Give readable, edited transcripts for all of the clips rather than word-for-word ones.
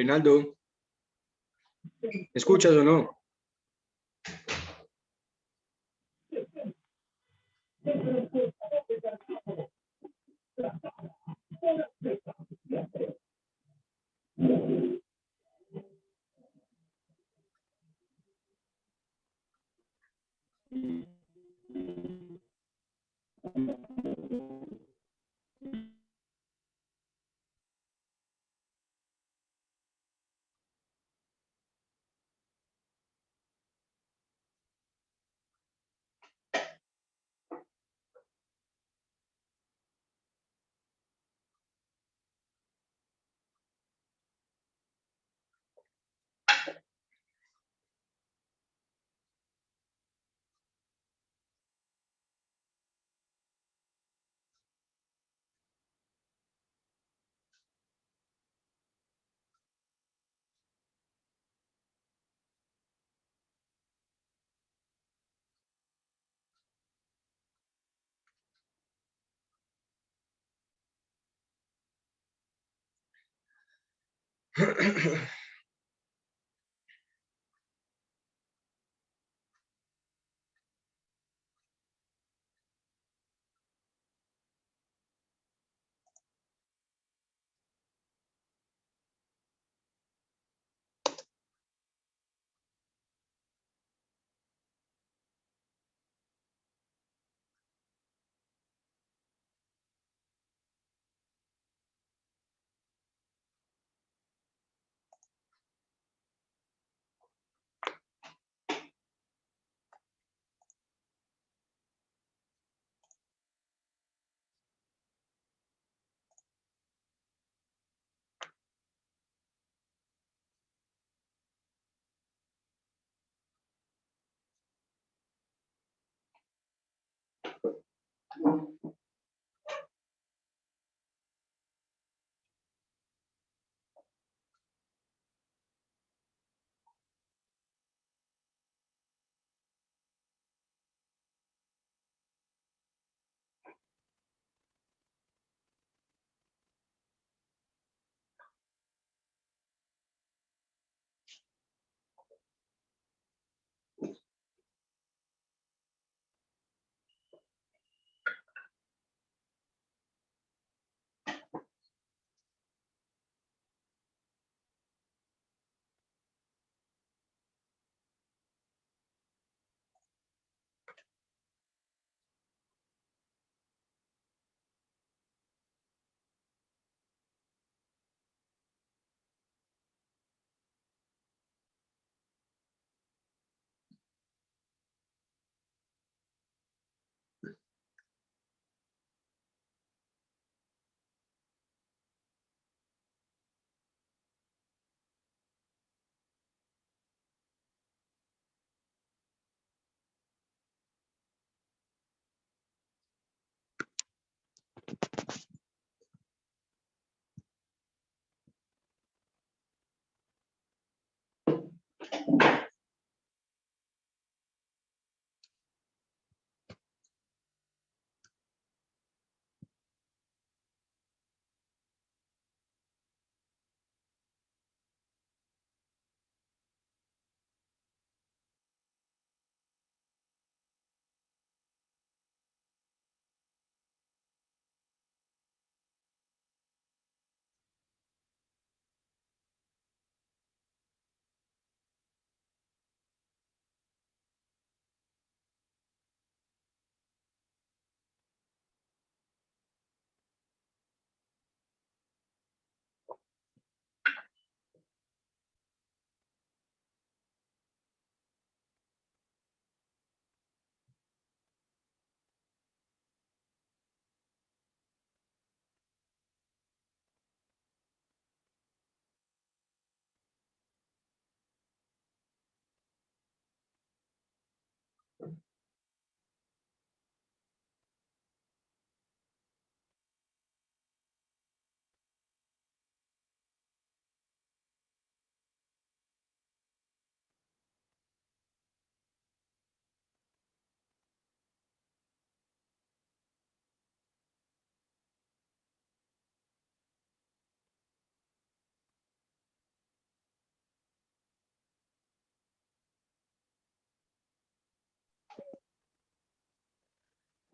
Reinaldo, ¿me escuchas o no?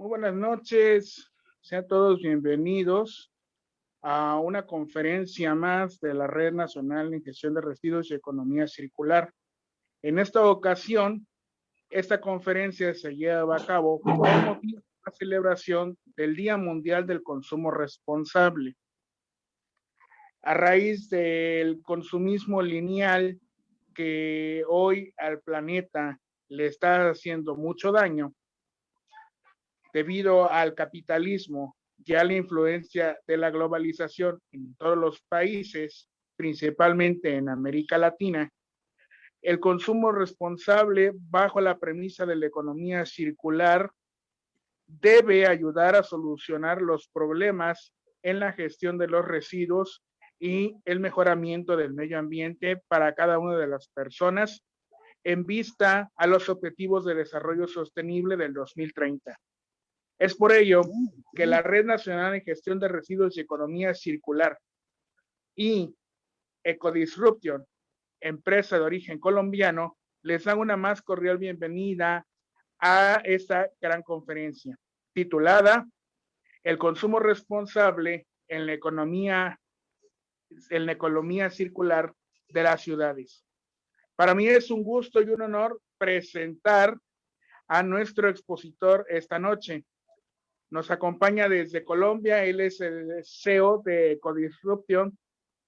Muy buenas noches, sean todos bienvenidos a una conferencia más de la Red Nacional en Gestión de Residuos y Economía Circular. En esta ocasión, esta conferencia se lleva a cabo con motivo de la celebración del Día Mundial del Consumo Responsable. A raíz del consumismo lineal que hoy al planeta le está haciendo mucho daño, debido al capitalismo y a la influencia de la globalización en todos los países, principalmente en América Latina, el consumo responsable bajo la premisa de la economía circular debe ayudar a solucionar los problemas en la gestión de los residuos y el mejoramiento del medio ambiente para cada una de las personas en vista a los objetivos de desarrollo sostenible del 2030. Es por ello que la Red Nacional en Gestión de Residuos y Economía Circular y Ecodisruption, empresa de origen colombiano, les dan una más cordial bienvenida a esta gran conferencia titulada El consumo responsable en la economía circular de las ciudades. Para mí es un gusto y un honor presentar a nuestro expositor esta noche. Nos acompaña desde Colombia, él es el CEO de Ecodisruption,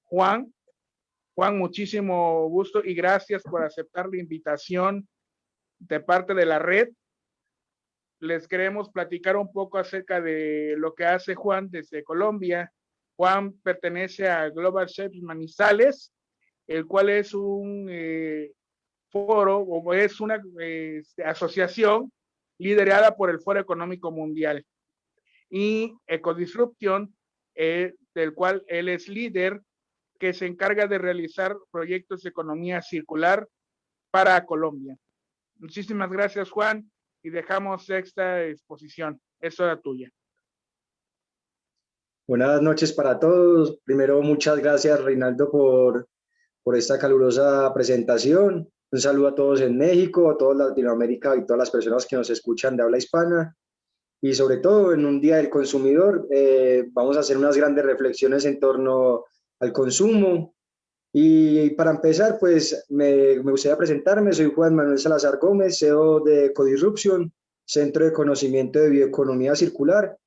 Juan. Juan, muchísimo gusto y gracias por aceptar la invitación de parte de la red. Les queremos platicar un poco acerca de lo que hace Juan desde Colombia. Juan pertenece a Global Shapes Manizales, el cual es un foro o es una asociación liderada por el Foro Económico Mundial. Y Ecodisruption, del cual él es líder, que se encarga de realizar proyectos de economía circular para Colombia. Muchísimas gracias, Juan, y dejamos esta exposición. Es hora tuya. Buenas noches para todos. Primero, muchas gracias, Reinaldo, por esta calurosa presentación. Un saludo a todos en México, a toda Latinoamérica y todas las personas que nos escuchan de habla hispana. Y sobre todo, en un Día del Consumidor, vamos a hacer unas grandes reflexiones en torno al consumo. Y para empezar, pues me gustaría presentarme. Soy Juan Manuel Salazar Gómez, CEO de Ecodisruption, Centro de Conocimiento de Bioeconomía Circular,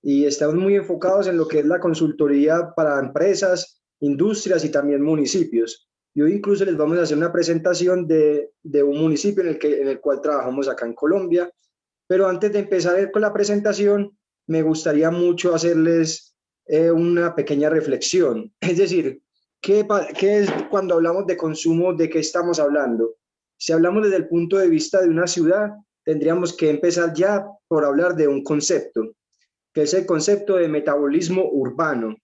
y estamos muy enfocados en lo que es la consultoría para empresas, industrias y también municipios. Y hoy incluso les vamos a hacer una presentación de un municipio en el cual trabajamos acá en Colombia. Pero antes de empezar con la presentación, me gustaría mucho hacerles una pequeña reflexión. Es decir, ¿qué es cuando hablamos de consumo? ¿De qué estamos hablando? Si hablamos desde el punto de vista de una ciudad, tendríamos que empezar ya por hablar de un concepto, que es el concepto de metabolismo urbano.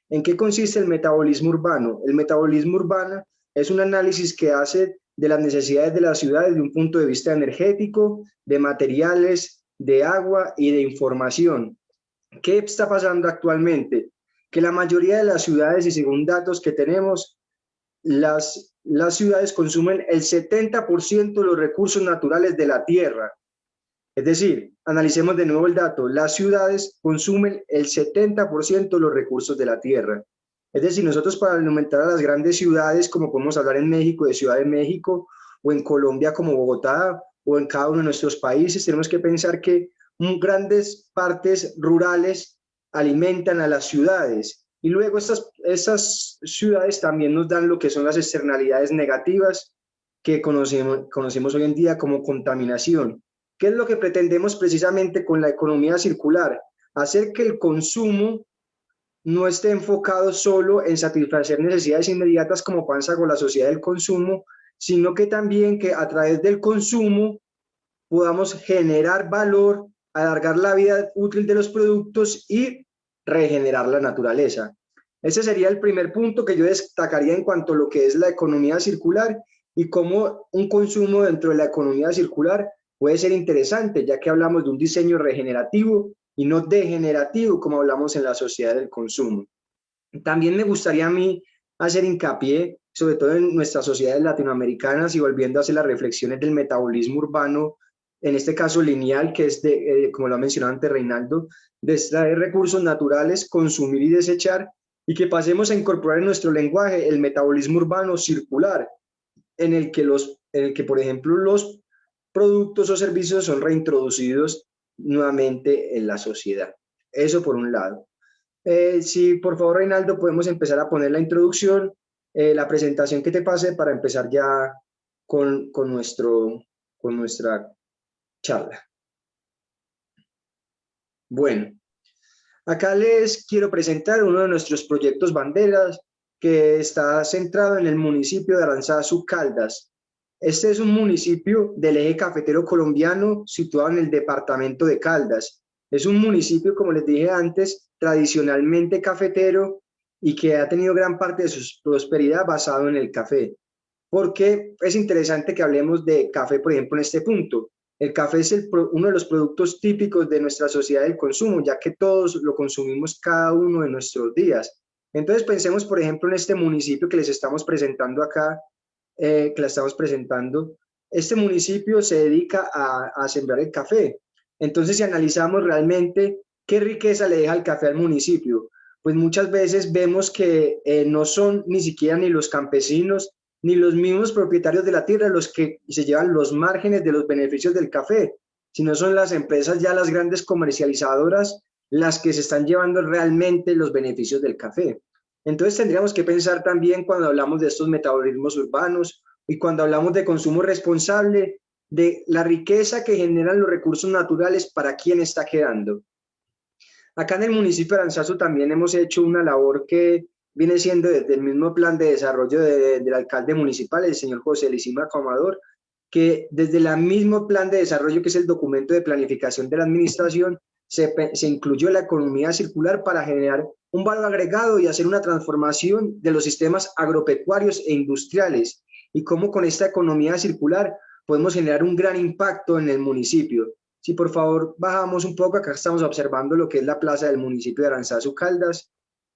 ¿En qué consiste el metabolismo urbano? El metabolismo urbano es un análisis que hace de las necesidades de las ciudades de un punto de vista energético, de materiales, de agua y de información. ¿Qué está pasando actualmente? Que la mayoría de las ciudades, y según datos que tenemos, las ciudades consumen el 70% de los recursos naturales de la tierra. Es decir, analicemos de nuevo el dato, las ciudades consumen el 70% de los recursos de la tierra. Es decir, nosotros para alimentar a las grandes ciudades, como podemos hablar en México, de Ciudad de México, o en Colombia como Bogotá, o en cada uno de nuestros países, tenemos que pensar que grandes partes rurales alimentan a las ciudades. Y luego estas ciudades también nos dan lo que son las externalidades negativas que conocemos hoy en día como contaminación. ¿Qué es lo que pretendemos precisamente con la economía circular? Hacer que el consumo no esté enfocado solo en satisfacer necesidades inmediatas como pasa con la sociedad del consumo, sino que también que a través del consumo podamos generar valor, alargar la vida útil de los productos y regenerar la naturaleza. Ese sería el primer punto que yo destacaría en cuanto a lo que es la economía circular y cómo un consumo dentro de la economía circular puede ser interesante, ya que hablamos de un diseño regenerativo y no degenerativo, como hablamos en la sociedad del consumo. También me gustaría a mí hacer hincapié, sobre todo en nuestras sociedades latinoamericanas, y volviendo a hacer las reflexiones del metabolismo urbano, en este caso lineal, que es de, como lo ha mencionado antes Reinaldo, de extraer recursos naturales, consumir y desechar, y que pasemos a incorporar en nuestro lenguaje el metabolismo urbano circular, en el que, por ejemplo, los productos o servicios son reintroducidos nuevamente en la sociedad. Eso por un lado. Si por favor, Reinaldo, podemos empezar a poner la introducción, la presentación que te pase para empezar ya con nuestra charla. Bueno, acá les quiero presentar uno de nuestros proyectos banderas que está centrado en el municipio de Aranzazu, Caldas. Este es un municipio del eje cafetero colombiano situado en el departamento de Caldas. Es un municipio, como les dije antes, tradicionalmente cafetero y que ha tenido gran parte de su prosperidad basado en el café. Porque es interesante que hablemos de café, por ejemplo, en este punto. El café es uno de los productos típicos de nuestra sociedad del consumo, ya que todos lo consumimos cada uno de nuestros días. Entonces pensemos, por ejemplo, en este municipio que les estamos presentando acá, que la estamos presentando. Este municipio se dedica a sembrar el café. Entonces, si analizamos realmente qué riqueza le deja el café al municipio, pues muchas veces vemos que no son ni siquiera ni los campesinos ni los mismos propietarios de la tierra los que se llevan los márgenes de los beneficios del café, sino son las empresas ya las grandes comercializadoras las que se están llevando realmente los beneficios del café. Entonces tendríamos que pensar también cuando hablamos de estos metabolismos urbanos y cuando hablamos de consumo responsable, de la riqueza que generan los recursos naturales para quién está quedando. Acá en el municipio de Aranzazu también hemos hecho una labor que viene siendo desde el mismo plan de desarrollo del alcalde municipal, el señor José Lisímaco Amador, que desde el mismo plan de desarrollo, que es el documento de planificación de la administración, se incluyó la economía circular para generar un valor agregado y hacer una transformación de los sistemas agropecuarios e industriales, y cómo con esta economía circular podemos generar un gran impacto en el municipio. Si por favor bajamos un poco, acá estamos observando lo que es la plaza del municipio de Aranzazu, Caldas.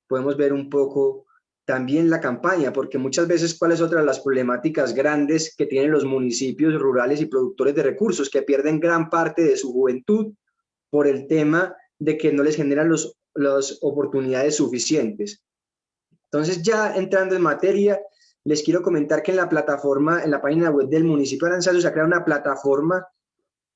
Podemos ver un poco también la campaña, porque muchas veces cuáles son otras las problemáticas grandes que tienen los municipios rurales y productores de recursos, que pierden gran parte de su juventud por el tema de que no les generan las oportunidades suficientes. Entonces, ya entrando en materia, les quiero comentar que en la plataforma, en la página web del municipio de Aranzazu se ha creado una plataforma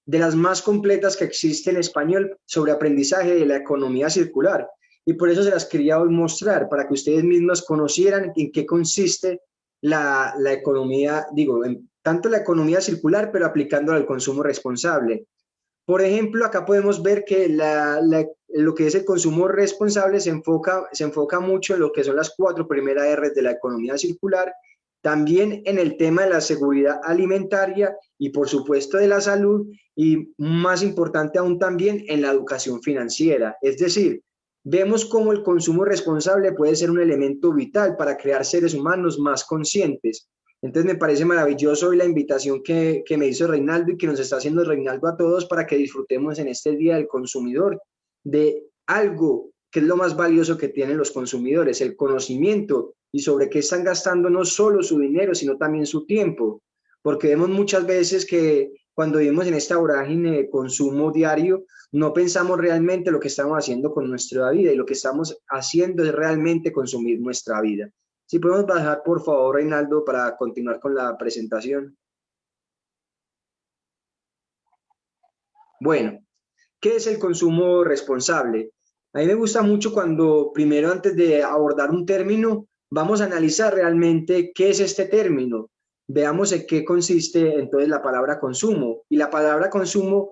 de las más completas que existe en español sobre aprendizaje de la economía circular. Y por eso se las quería hoy mostrar, para que ustedes mismos conocieran en qué consiste la economía, tanto la economía circular, pero aplicándola al consumo responsable. Por ejemplo, acá podemos ver que lo que es el consumo responsable se enfoca mucho en lo que son las 4 primeras R's de la economía circular, también en el tema de la seguridad alimentaria y por supuesto de la salud, y más importante aún también en la educación financiera. Es decir, vemos cómo el consumo responsable puede ser un elemento vital para crear seres humanos más conscientes. Entonces me parece maravilloso hoy la invitación que me hizo Reinaldo y que nos está haciendo Reinaldo a todos para que disfrutemos en este Día del Consumidor de algo que es lo más valioso que tienen los consumidores, el conocimiento y sobre qué están gastando no solo su dinero, sino también su tiempo. Porque vemos muchas veces que cuando vivimos en esta vorágine de consumo diario, no pensamos realmente lo que estamos haciendo con nuestra vida, y lo que estamos haciendo es realmente consumir nuestra vida. Si podemos bajar, por favor, Reinaldo, para continuar con la presentación. Bueno, ¿qué es el consumo responsable? A mí me gusta mucho cuando primero, antes de abordar un término, vamos a analizar realmente qué es este término. Veamos en qué consiste entonces la palabra consumo. Y la palabra consumo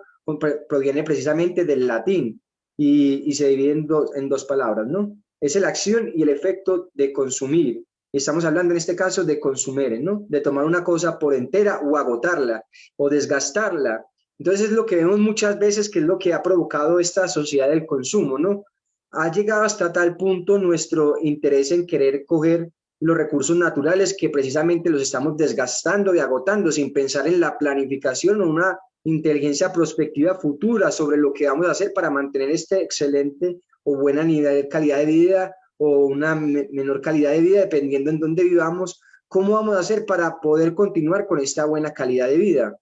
proviene precisamente del latín y se divide en dos palabras, ¿no? Es la acción y el efecto de consumir. Estamos hablando en este caso de consumere, ¿no? De tomar una cosa por entera o agotarla o desgastarla. Entonces es lo que vemos muchas veces, que es lo que ha provocado esta sociedad del consumo, ¿no? Ha llegado hasta tal punto nuestro interés en querer coger los recursos naturales, que precisamente los estamos desgastando y agotando sin pensar en la planificación o una inteligencia prospectiva futura sobre lo que vamos a hacer para mantener este excelente o buena calidad de vida o una menor calidad de vida, dependiendo en dónde vivamos. ¿Cómo vamos a hacer para poder continuar con esta buena calidad de vida?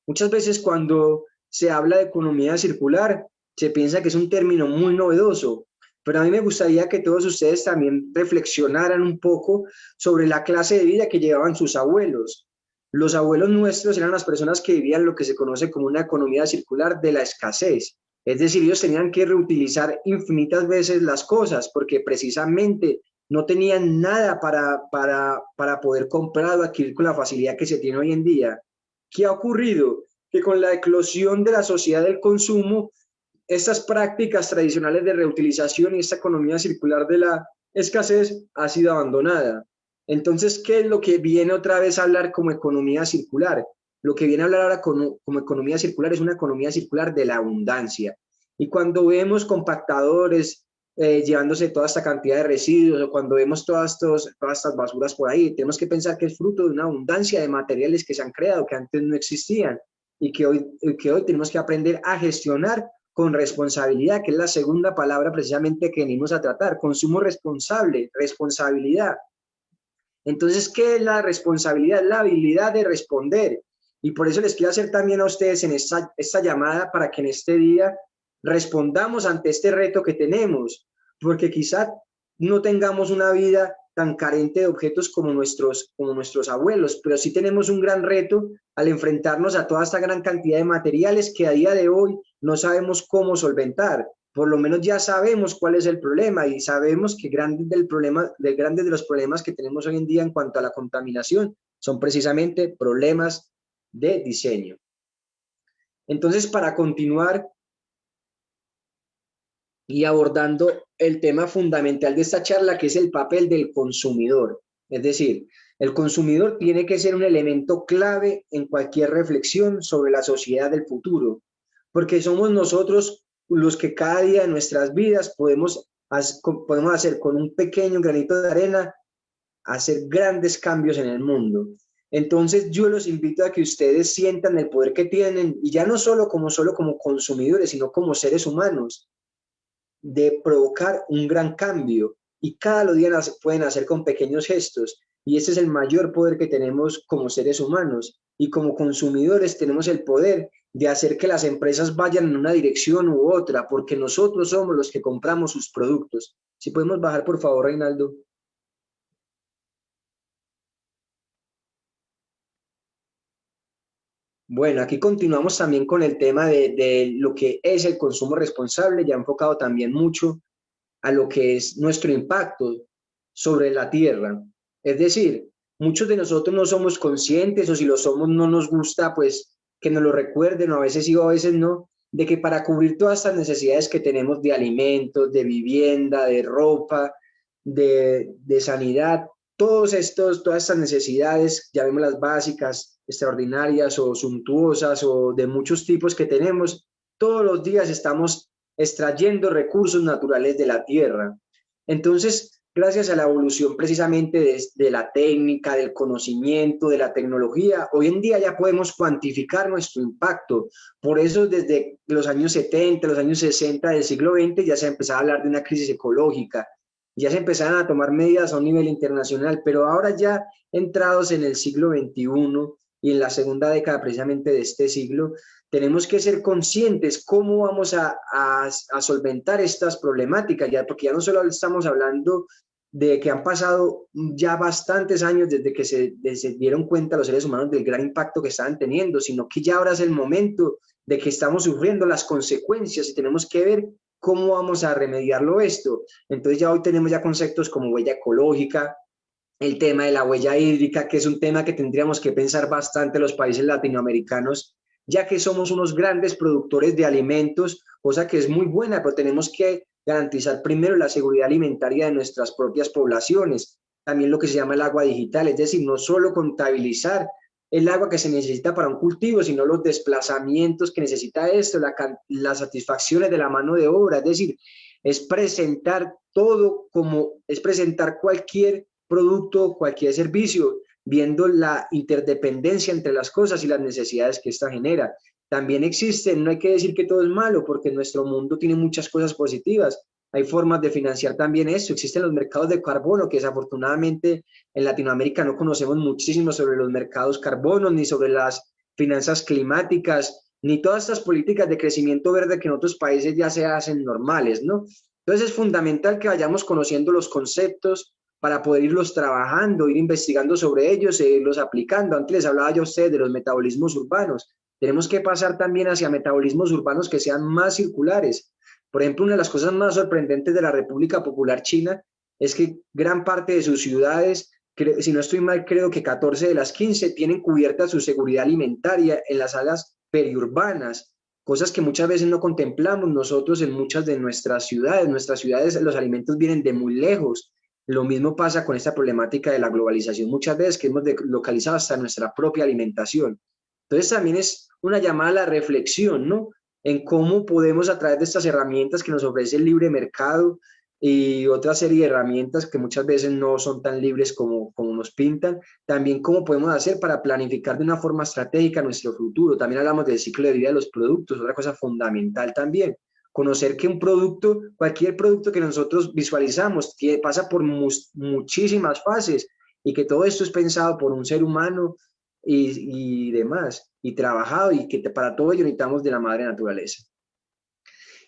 Muchas veces cuando se habla de economía circular, se piensa que es un término muy novedoso, pero a mí me gustaría que todos ustedes también reflexionaran un poco sobre la clase de vida que llevaban sus abuelos. Los abuelos nuestros eran las personas que vivían lo que se conoce como una economía circular de la escasez. Es decir, ellos tenían que reutilizar infinitas veces las cosas porque precisamente no tenían nada para poder comprar o adquirir con la facilidad que se tiene hoy en día. ¿Qué ha ocurrido? Que con la eclosión de la sociedad del consumo, estas prácticas tradicionales de reutilización y esta economía circular de la escasez ha sido abandonada. Entonces, ¿qué es lo que viene otra vez a hablar como economía circular? Lo que viene a hablar ahora como economía circular es una economía circular de la abundancia. Y cuando vemos compactadores llevándose toda esta cantidad de residuos, o cuando vemos todas estas basuras por ahí, tenemos que pensar que es fruto de una abundancia de materiales que se han creado, que antes no existían, y que hoy tenemos que aprender a gestionar con responsabilidad, que es la segunda palabra precisamente que venimos a tratar, consumo responsable, responsabilidad. Entonces, ¿qué es la responsabilidad? La habilidad de responder. Y por eso les quiero hacer también a ustedes en esta llamada para que en este día respondamos ante este reto que tenemos, porque quizá no tengamos una vida tan carente de objetos como nuestros abuelos, pero sí tenemos un gran reto al enfrentarnos a toda esta gran cantidad de materiales que a día de hoy no sabemos cómo solventar. Por lo menos ya sabemos cuál es el problema y sabemos que grandes de los problemas que tenemos hoy en día en cuanto a la contaminación son precisamente problemas de diseño. Entonces, para continuar y abordando el tema fundamental de esta charla, que es el papel del consumidor. Es decir, el consumidor tiene que ser un elemento clave en cualquier reflexión sobre la sociedad del futuro, porque somos nosotros los que cada día de nuestras vidas podemos hacer con un pequeño granito de arena, hacer grandes cambios en el mundo. Entonces yo los invito a que ustedes sientan el poder que tienen, y ya no solo como consumidores, sino como seres humanos, de provocar un gran cambio, y cada día pueden hacer con pequeños gestos, y ese es el mayor poder que tenemos como seres humanos, y como consumidores tenemos el poder de hacer que las empresas vayan en una dirección u otra, porque nosotros somos los que compramos sus productos. Si podemos bajar, por favor, Reinaldo. Bueno, aquí continuamos también con el tema de lo que es el consumo responsable, ya enfocado también mucho a lo que es nuestro impacto sobre la tierra. Es decir, muchos de nosotros no somos conscientes, o si lo somos no nos gusta pues que nos lo recuerden, o a veces sí o a veces no, de que para cubrir todas estas necesidades que tenemos de alimentos, de vivienda, de ropa, de sanidad, todas estas necesidades, llamémoslas básicas, extraordinarias o suntuosas o de muchos tipos que tenemos, todos los días estamos extrayendo recursos naturales de la tierra. Entonces, gracias a la evolución precisamente de la técnica, del conocimiento, de la tecnología, hoy en día ya podemos cuantificar nuestro impacto. Por eso desde los años 70, los años 60 del siglo XX ya se empezaba a hablar de una crisis ecológica, ya se empezaron a tomar medidas a un nivel internacional, pero ahora ya entrados en el siglo XXI y en la segunda década precisamente de este siglo, tenemos que ser conscientes cómo vamos a solventar estas problemáticas, ya, porque ya no solo estamos hablando de que han pasado ya bastantes años desde que se dieron cuenta los seres humanos del gran impacto que estaban teniendo, sino que ya ahora es el momento de que estamos sufriendo las consecuencias y tenemos que ver cómo vamos a remediarlo esto. Entonces ya hoy tenemos ya conceptos como huella ecológica, el tema de la huella hídrica, que es un tema que tendríamos que pensar bastante los países latinoamericanos, ya que somos unos grandes productores de alimentos, cosa que es muy buena, pero tenemos que garantizar primero la seguridad alimentaria de nuestras propias poblaciones. También lo que se llama el agua digital, es decir, no solo contabilizar el agua que se necesita para un cultivo, sino los desplazamientos que necesita esto, las satisfacciones de la mano de obra, es decir, es presentar todo es presentar cualquier producto, cualquier servicio, viendo la interdependencia entre las cosas y las necesidades que esta genera. También existen, no hay que decir que todo es malo, porque nuestro mundo tiene muchas cosas positivas. Hay formas de financiar también esto. Existen los mercados de carbono, que desafortunadamente en Latinoamérica no conocemos muchísimo sobre los mercados carbono, ni sobre las finanzas climáticas, ni todas estas políticas de crecimiento verde que en otros países ya se hacen normales, ¿no? Entonces es fundamental que vayamos conociendo los conceptos para poder irlos trabajando, ir investigando sobre ellos e irlos aplicando. Antes les hablaba yo a ustedes de los metabolismos urbanos. Tenemos que pasar también hacia metabolismos urbanos que sean más circulares. Por ejemplo, una de las cosas más sorprendentes de la República Popular China es que gran parte de sus ciudades, si no estoy mal, creo que 14 de las 15 tienen cubierta su seguridad alimentaria en las áreas periurbanas, cosas que muchas veces no contemplamos nosotros en muchas de nuestras ciudades. Nuestras ciudades, los alimentos vienen de muy lejos. Lo mismo pasa con esta problemática de la globalización, muchas veces que hemos localizado hasta nuestra propia alimentación. Entonces también es una llamada a la reflexión, ¿no? En cómo podemos, a través de estas herramientas que nos ofrece el libre mercado y otra serie de herramientas que muchas veces no son tan libres como nos pintan, también cómo podemos hacer para planificar de una forma estratégica nuestro futuro. También hablamos del ciclo de vida de los productos, otra cosa fundamental también. Conocer que un producto, cualquier producto que nosotros visualizamos, pasa por muchísimas fases y que todo esto es pensado por un ser humano y demás, y trabajado, y que para todo ello necesitamos de la madre naturaleza.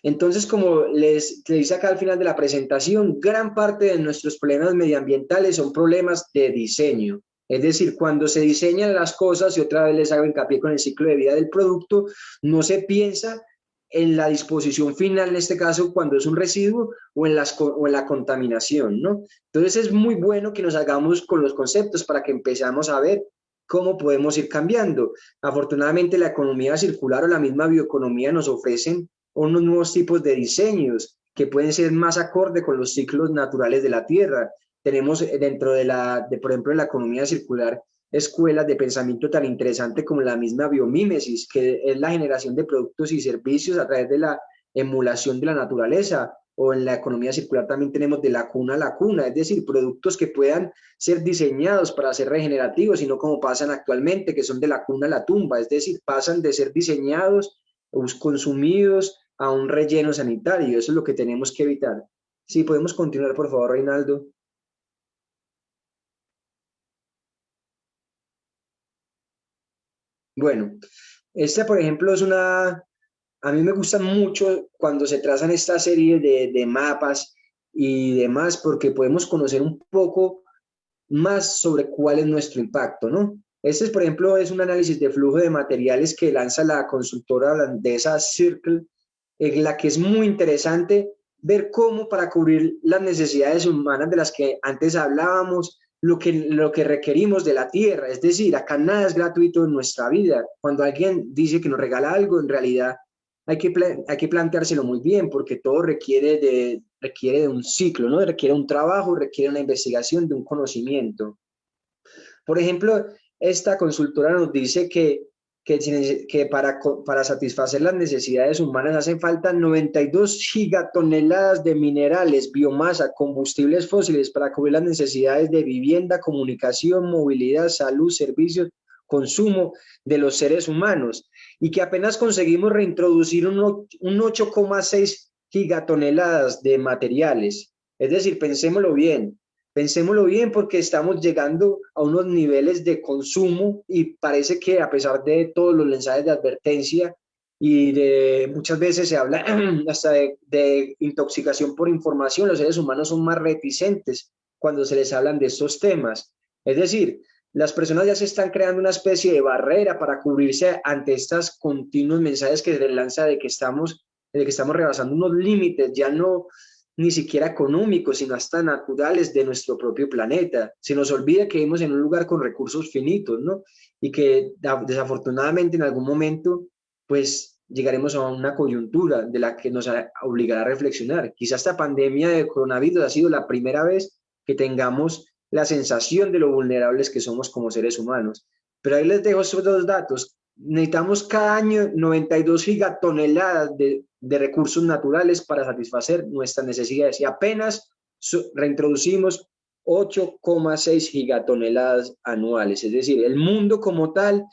Entonces, como les dice acá al final de la presentación, gran parte de nuestros problemas medioambientales son problemas de diseño. Es decir, cuando se diseñan las cosas, y otra vez les hago hincapié con el ciclo de vida del producto, no se piensa en la disposición final, en este caso, cuando es un residuo o en la contaminación, ¿no? Entonces es muy bueno que nos hagamos con los conceptos para que empezamos a ver cómo podemos ir cambiando. Afortunadamente, la economía circular o la misma bioeconomía nos ofrecen unos nuevos tipos de diseños que pueden ser más acorde con los ciclos naturales de la Tierra. Tenemos dentro por ejemplo, en la economía circular, escuelas de pensamiento tan interesante como la misma biomímesis, que es la generación de productos y servicios a través de la emulación de la naturaleza, o en la economía circular también tenemos de la cuna a la cuna, es decir, productos que puedan ser diseñados para ser regenerativos y no como pasan actualmente, que son de la cuna a la tumba, es decir, pasan de ser diseñados, consumidos a un relleno sanitario. Eso es lo que tenemos que evitar. Sí, podemos continuar, por favor, Reinaldo. Bueno, esta, por ejemplo, a mí me gusta mucho cuando se trazan esta serie de mapas y demás, porque podemos conocer un poco más sobre cuál es nuestro impacto, ¿no? Este, por ejemplo, es un análisis de flujo de materiales que lanza la consultora holandesa Circle, en la que es muy interesante ver cómo para cubrir las necesidades humanas de las que antes hablábamos, lo que requerimos de la tierra. Es decir, acá nada es gratuito en nuestra vida. Cuando alguien dice que nos regala algo, en realidad hay que planteárselo muy bien, porque todo requiere de un ciclo, ¿no? Requiere un trabajo, requiere una investigación, de un conocimiento. Por ejemplo, esta consultora nos dice que para satisfacer las necesidades humanas hacen falta 92 gigatoneladas de minerales, biomasa, combustibles fósiles para cubrir las necesidades de vivienda, comunicación, movilidad, salud, servicios, consumo de los seres humanos, y que apenas conseguimos reintroducir un 8,6 gigatoneladas de materiales. Es decir, pensémoslo bien porque estamos llegando a unos niveles de consumo y parece que a pesar de todos los mensajes de advertencia y de muchas veces se habla hasta de intoxicación por información, los seres humanos son más reticentes cuando se les hablan de estos temas. Es decir, las personas ya se están creando una especie de barrera para cubrirse ante estos continuos mensajes que se les lanza de que estamos rebasando unos límites, ya no ni siquiera económicos, sino hasta naturales de nuestro propio planeta. Se nos olvida que vivimos en un lugar con recursos finitos, ¿no? Y que desafortunadamente en algún momento, pues llegaremos a una coyuntura de la que nos obligará a reflexionar. Quizás esta pandemia de coronavirus ha sido la primera vez que tengamos la sensación de lo vulnerables que somos como seres humanos. Pero ahí les dejo estos dos datos. Necesitamos cada año 92 gigatoneladas de recursos naturales para satisfacer nuestras necesidades y apenas reintroducimos 8,6 gigatoneladas anuales. Es decir, el mundo como tal,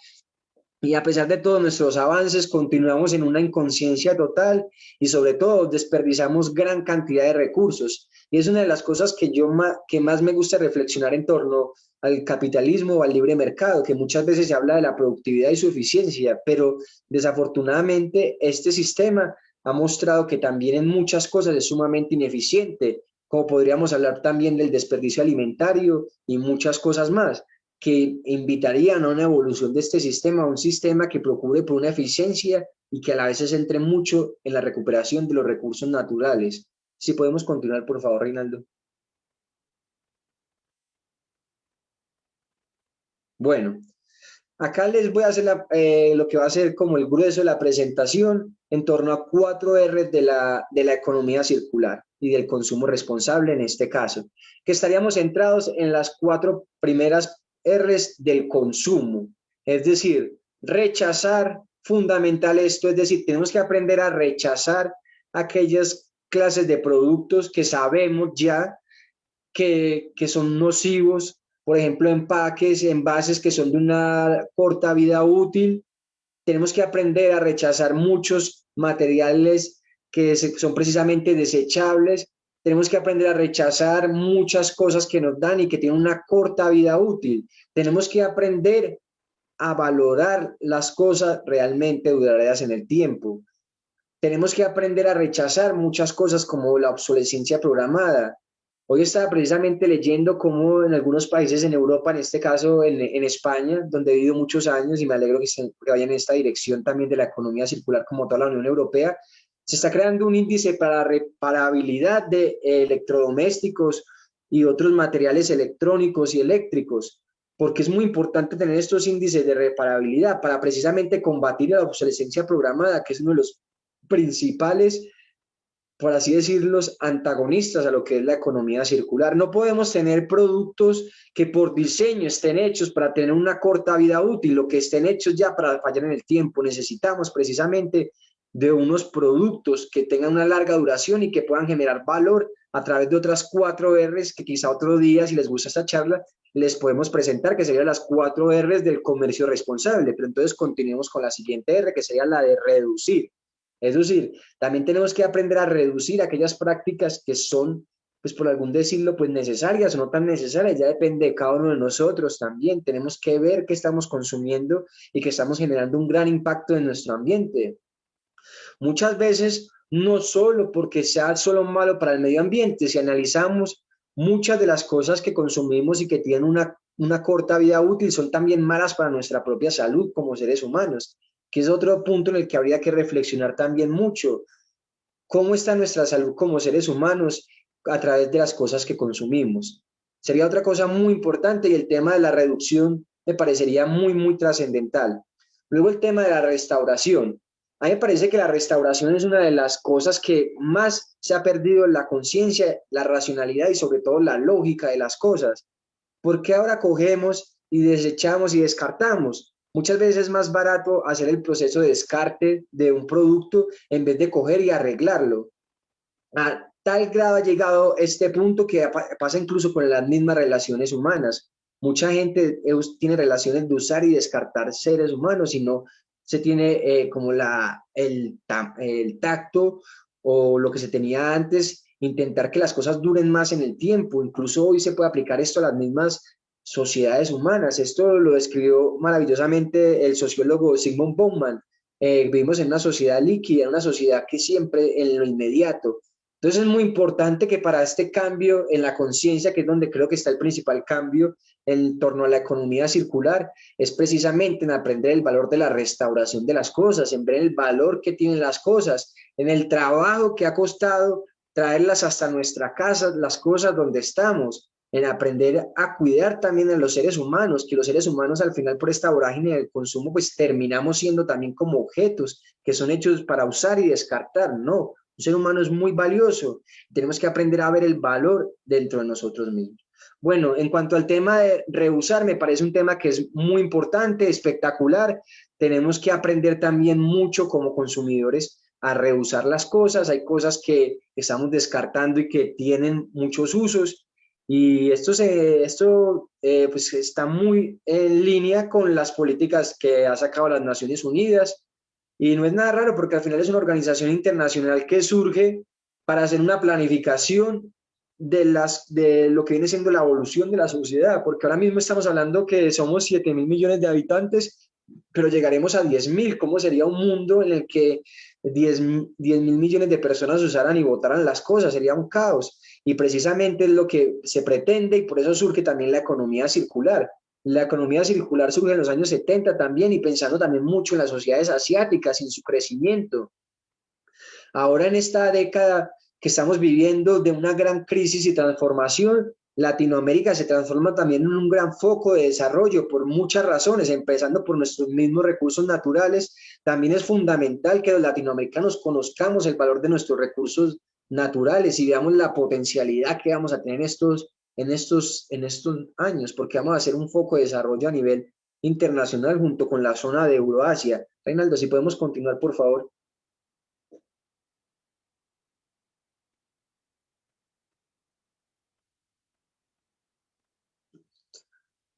y a pesar de todos nuestros avances, continuamos en una inconsciencia total y sobre todo desperdiciamos gran cantidad de recursos. Y es una de las cosas que más me gusta reflexionar en torno al capitalismo o al libre mercado, que muchas veces se habla de la productividad y su eficiencia, pero desafortunadamente este sistema ha mostrado que también en muchas cosas es sumamente ineficiente, como podríamos hablar también del desperdicio alimentario y muchas cosas más, que invitarían a una evolución de este sistema, a un sistema que procure por una eficiencia y que a la vez se centre mucho en la recuperación de los recursos naturales. Si podemos continuar, por favor, Reinaldo. Bueno, acá les voy a hacer lo que va a ser como el grueso de la presentación en torno a 4 R de la economía circular y del consumo responsable en este caso, que estaríamos centrados en las 4 primeras R's del consumo, es decir, rechazar, fundamental esto, es decir, tenemos que aprender a rechazar aquellas clases de productos que sabemos ya que son nocivos, por ejemplo, empaques, envases que son de una corta vida útil. Tenemos que aprender a rechazar muchos materiales que son precisamente desechables. Tenemos que aprender a rechazar muchas cosas que nos dan y que tienen una corta vida útil. Tenemos que aprender a valorar las cosas realmente duraderas en el tiempo. Tenemos que aprender a rechazar muchas cosas como la obsolescencia programada. Hoy estaba precisamente leyendo cómo en algunos países en Europa, en este caso en España, donde he vivido muchos años y me alegro que vayan en esta dirección también de la economía circular como toda la Unión Europea, se está creando un índice para reparabilidad de electrodomésticos y otros materiales electrónicos y eléctricos, porque es muy importante tener estos índices de reparabilidad para precisamente combatir la obsolescencia programada, que es uno de los principales, por así decirlo, antagonistas a lo que es la economía circular. No podemos tener productos que por diseño estén hechos para tener una corta vida útil, lo que estén hechos ya para fallar en el tiempo. Necesitamos precisamente de unos productos que tengan una larga duración y que puedan generar valor a través de otras 4 R's que quizá otro día, si les gusta esta charla, les podemos presentar, que serían las 4 R's del comercio responsable. Pero entonces continuemos con la siguiente R, que sería la de reducir. Es decir, también tenemos que aprender a reducir aquellas prácticas que son, pues por algún decirlo, pues necesarias o no tan necesarias, ya depende de cada uno de nosotros también. Tenemos que ver qué estamos consumiendo y que estamos generando un gran impacto en nuestro ambiente. Muchas veces, no solo porque sea solo malo para el medio ambiente, si analizamos muchas de las cosas que consumimos y que tienen una corta vida útil, son también malas para nuestra propia salud como seres humanos, que es otro punto en el que habría que reflexionar también mucho. ¿Cómo está nuestra salud como seres humanos a través de las cosas que consumimos? Sería otra cosa muy importante y el tema de la reducción me parecería muy, muy trascendental. Luego el tema de la restauración. A mí me parece que la restauración es una de las cosas que más se ha perdido en la conciencia, la racionalidad y sobre todo la lógica de las cosas. ¿Por qué ahora cogemos y desechamos y descartamos? Muchas veces es más barato hacer el proceso de descarte de un producto en vez de coger y arreglarlo. A tal grado ha llegado este punto que pasa incluso con las mismas relaciones humanas. Mucha gente tiene relaciones de usar y descartar seres humanos y no se tiene como el tacto o lo que se tenía antes, intentar que las cosas duren más en el tiempo. Incluso hoy se puede aplicar esto a las mismas sociedades humanas. Esto lo describió maravillosamente el sociólogo Zygmunt Bauman. Vivimos en una sociedad líquida, en una sociedad que siempre en lo inmediato. Entonces es muy importante que para este cambio en la conciencia, que es donde creo que está el principal cambio en torno a la economía circular, es precisamente en aprender el valor de la restauración de las cosas, en ver el valor que tienen las cosas, en el trabajo que ha costado traerlas hasta nuestra casa, las cosas donde estamos, en aprender a cuidar también a los seres humanos, que los seres humanos al final por esta vorágine del consumo pues terminamos siendo también como objetos que son hechos para usar y descartar. No, un ser humano es muy valioso, tenemos que aprender a ver el valor dentro de nosotros mismos. Bueno, en cuanto al tema de reusar, me parece un tema que es muy importante, espectacular. Tenemos que aprender también mucho como consumidores a reusar las cosas. Hay cosas que estamos descartando y que tienen muchos usos. Y esto pues está muy en línea con las políticas que ha sacado las Naciones Unidas. Y no es nada raro porque al final es una organización internacional que surge para hacer una planificación de lo que viene siendo la evolución de la sociedad, porque ahora mismo estamos hablando que somos 7.000 millones de habitantes, pero llegaremos a 10.000. ¿Cómo sería un mundo en el que 10.000 millones de personas usaran y votaran las cosas? Sería un caos. Y precisamente es lo que se pretende, y por eso surge también la economía circular. La economía circular surge en los años 70 también, y pensando también mucho en las sociedades asiáticas, en su crecimiento. Ahora en esta década que estamos viviendo de una gran crisis y transformación, Latinoamérica se transforma también en un gran foco de desarrollo por muchas razones, empezando por nuestros mismos recursos naturales. También es fundamental que los latinoamericanos conozcamos el valor de nuestros recursos naturales y veamos la potencialidad que vamos a tener en estos años, porque vamos a hacer un foco de desarrollo a nivel internacional junto con la zona de Euroasia. Reinaldo, si podemos continuar, por favor.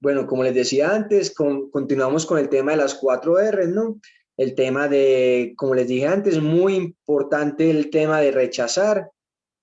Bueno, como les decía antes, continuamos con el tema de las 4 R, ¿no? El tema de, como les dije antes, muy importante el tema de rechazar.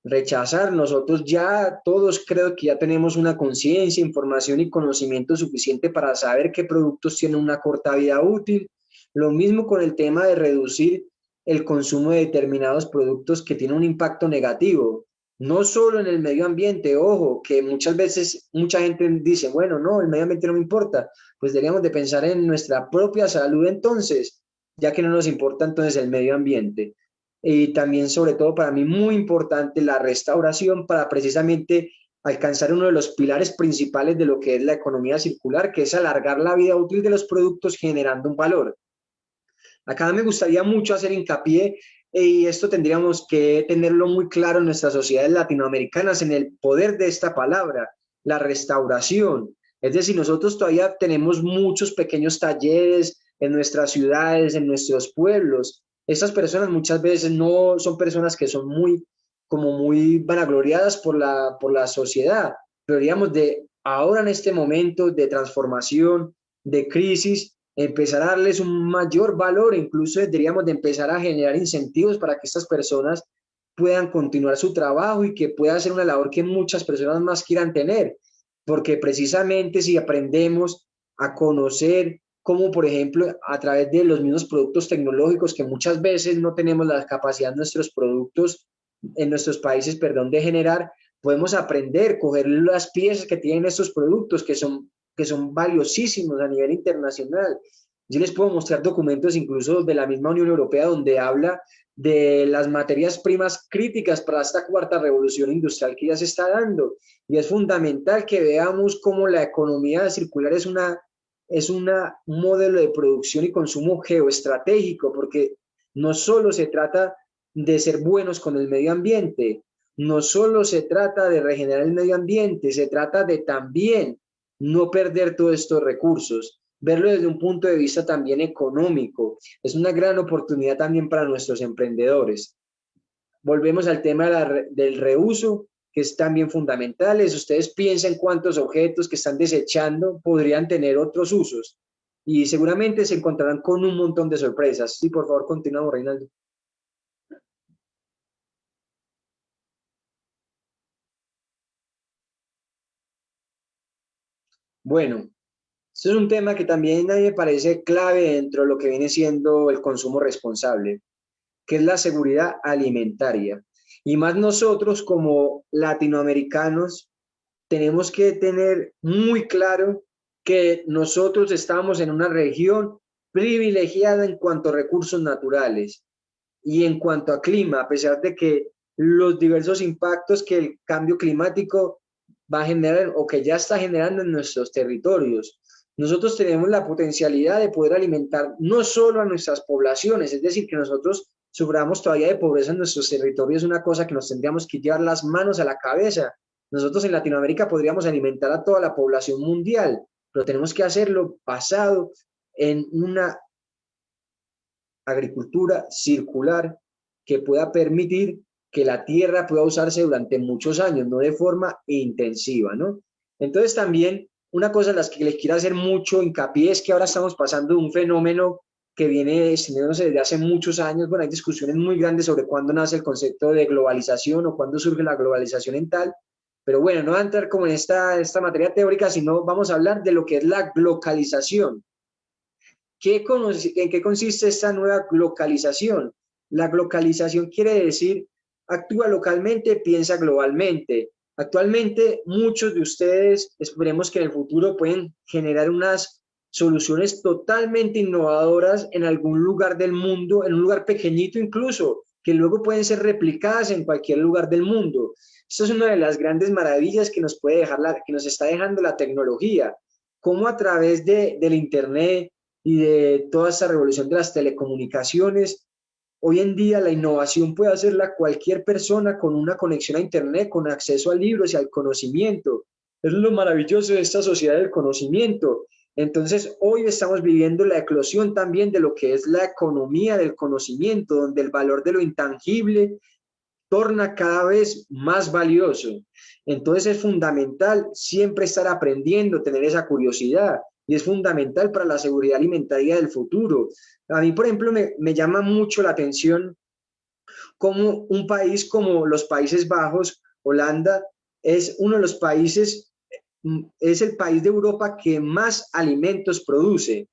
Rechazar, nosotros ya todos creo que ya tenemos una conciencia, información y conocimiento suficiente para saber qué productos tienen una corta vida útil. Lo mismo con el tema de reducir el consumo de determinados productos que tienen un impacto negativo. No solo en el medio ambiente, ojo, que muchas veces mucha gente dice, bueno, no, el medio ambiente no me importa, pues deberíamos de pensar en nuestra propia salud entonces, ya que no nos importa entonces el medio ambiente. Y también, sobre todo para mí, muy importante la restauración para precisamente alcanzar uno de los pilares principales de lo que es la economía circular, que es alargar la vida útil de los productos generando un valor. Acá me gustaría mucho hacer hincapié, y esto tendríamos que tenerlo muy claro en nuestras sociedades latinoamericanas, en el poder de esta palabra, la restauración. Es decir, nosotros todavía tenemos muchos pequeños talleres en nuestras ciudades, en nuestros pueblos. Estas personas muchas veces no son personas que son muy vanagloriadas por la sociedad, pero digamos de ahora en este momento de transformación, de crisis, empezar a darles un mayor valor, incluso deberíamos de empezar a generar incentivos para que estas personas puedan continuar su trabajo y que pueda ser una labor que muchas personas más quieran tener, porque precisamente si aprendemos a conocer cómo, por ejemplo, a través de los mismos productos tecnológicos, que muchas veces no tenemos la capacidad en nuestros productos, en nuestros países, perdón, de generar, podemos aprender, coger las piezas que tienen estos productos que son valiosísimos a nivel internacional. Yo les puedo mostrar documentos incluso de la misma Unión Europea donde habla de las materias primas críticas para esta cuarta revolución industrial que ya se está dando. Y es fundamental que veamos cómo la economía circular es un modelo de producción y consumo geoestratégico, porque no solo se trata de ser buenos con el medio ambiente, no solo se trata de regenerar el medio ambiente, se trata de también no perder todos estos recursos, verlo desde un punto de vista también económico. Es una gran oportunidad también para nuestros emprendedores. Volvemos al tema del reuso, que es también fundamental. Ustedes piensen cuántos objetos que están desechando podrían tener otros usos y seguramente se encontrarán con un montón de sorpresas. Sí, por favor, continuamos, Reinaldo. Bueno, este es un tema que también a mí me parece clave dentro de lo que viene siendo el consumo responsable, que es la seguridad alimentaria. Y más nosotros como latinoamericanos tenemos que tener muy claro que nosotros estamos en una región privilegiada en cuanto a recursos naturales y en cuanto a clima, a pesar de que los diversos impactos que el cambio climático va a generar o que ya está generando en nuestros territorios. Nosotros tenemos la potencialidad de poder alimentar no solo a nuestras poblaciones, es decir, que nosotros suframos todavía de pobreza en nuestros territorios, es una cosa que nos tendríamos que llevar las manos a la cabeza. Nosotros en Latinoamérica podríamos alimentar a toda la población mundial, pero tenemos que hacerlo basado en una agricultura circular que pueda permitir que la tierra pueda usarse durante muchos años, no de forma intensiva, ¿no? Entonces también una cosa en las que les quiero hacer mucho hincapié es que ahora estamos pasando de un fenómeno que viene extendiéndose desde hace muchos años. Bueno, hay discusiones muy grandes sobre cuándo nace el concepto de globalización o cuándo surge la globalización en tal, Pero bueno, no voy a entrar como en esta materia teórica, sino vamos a hablar de lo que es la globalización. ¿En qué consiste esta nueva globalización? La globalización quiere decir actúa localmente, piensa globalmente. Actualmente muchos de ustedes, esperemos que en el futuro pueden generar unas soluciones totalmente innovadoras en algún lugar del mundo, en un lugar pequeñito incluso, que luego pueden ser replicadas en cualquier lugar del mundo. Esto es una de las grandes maravillas que nos puede dejar que nos está dejando la tecnología, cómo a través del internet y de toda esta revolución de las telecomunicaciones, hoy en día la innovación puede hacerla cualquier persona con una conexión a internet, con acceso a libros y al conocimiento. Es lo maravilloso de esta sociedad del conocimiento. Entonces, hoy estamos viviendo la eclosión también de lo que es la economía del conocimiento, donde el valor de lo intangible torna cada vez más valioso. Entonces es fundamental siempre estar aprendiendo, tener esa curiosidad, y es fundamental para la seguridad alimentaria del futuro. A mí, por ejemplo, me llama mucho la atención cómo un país como los Países Bajos, Holanda, es uno de los países, es el país de Europa que más alimentos produce.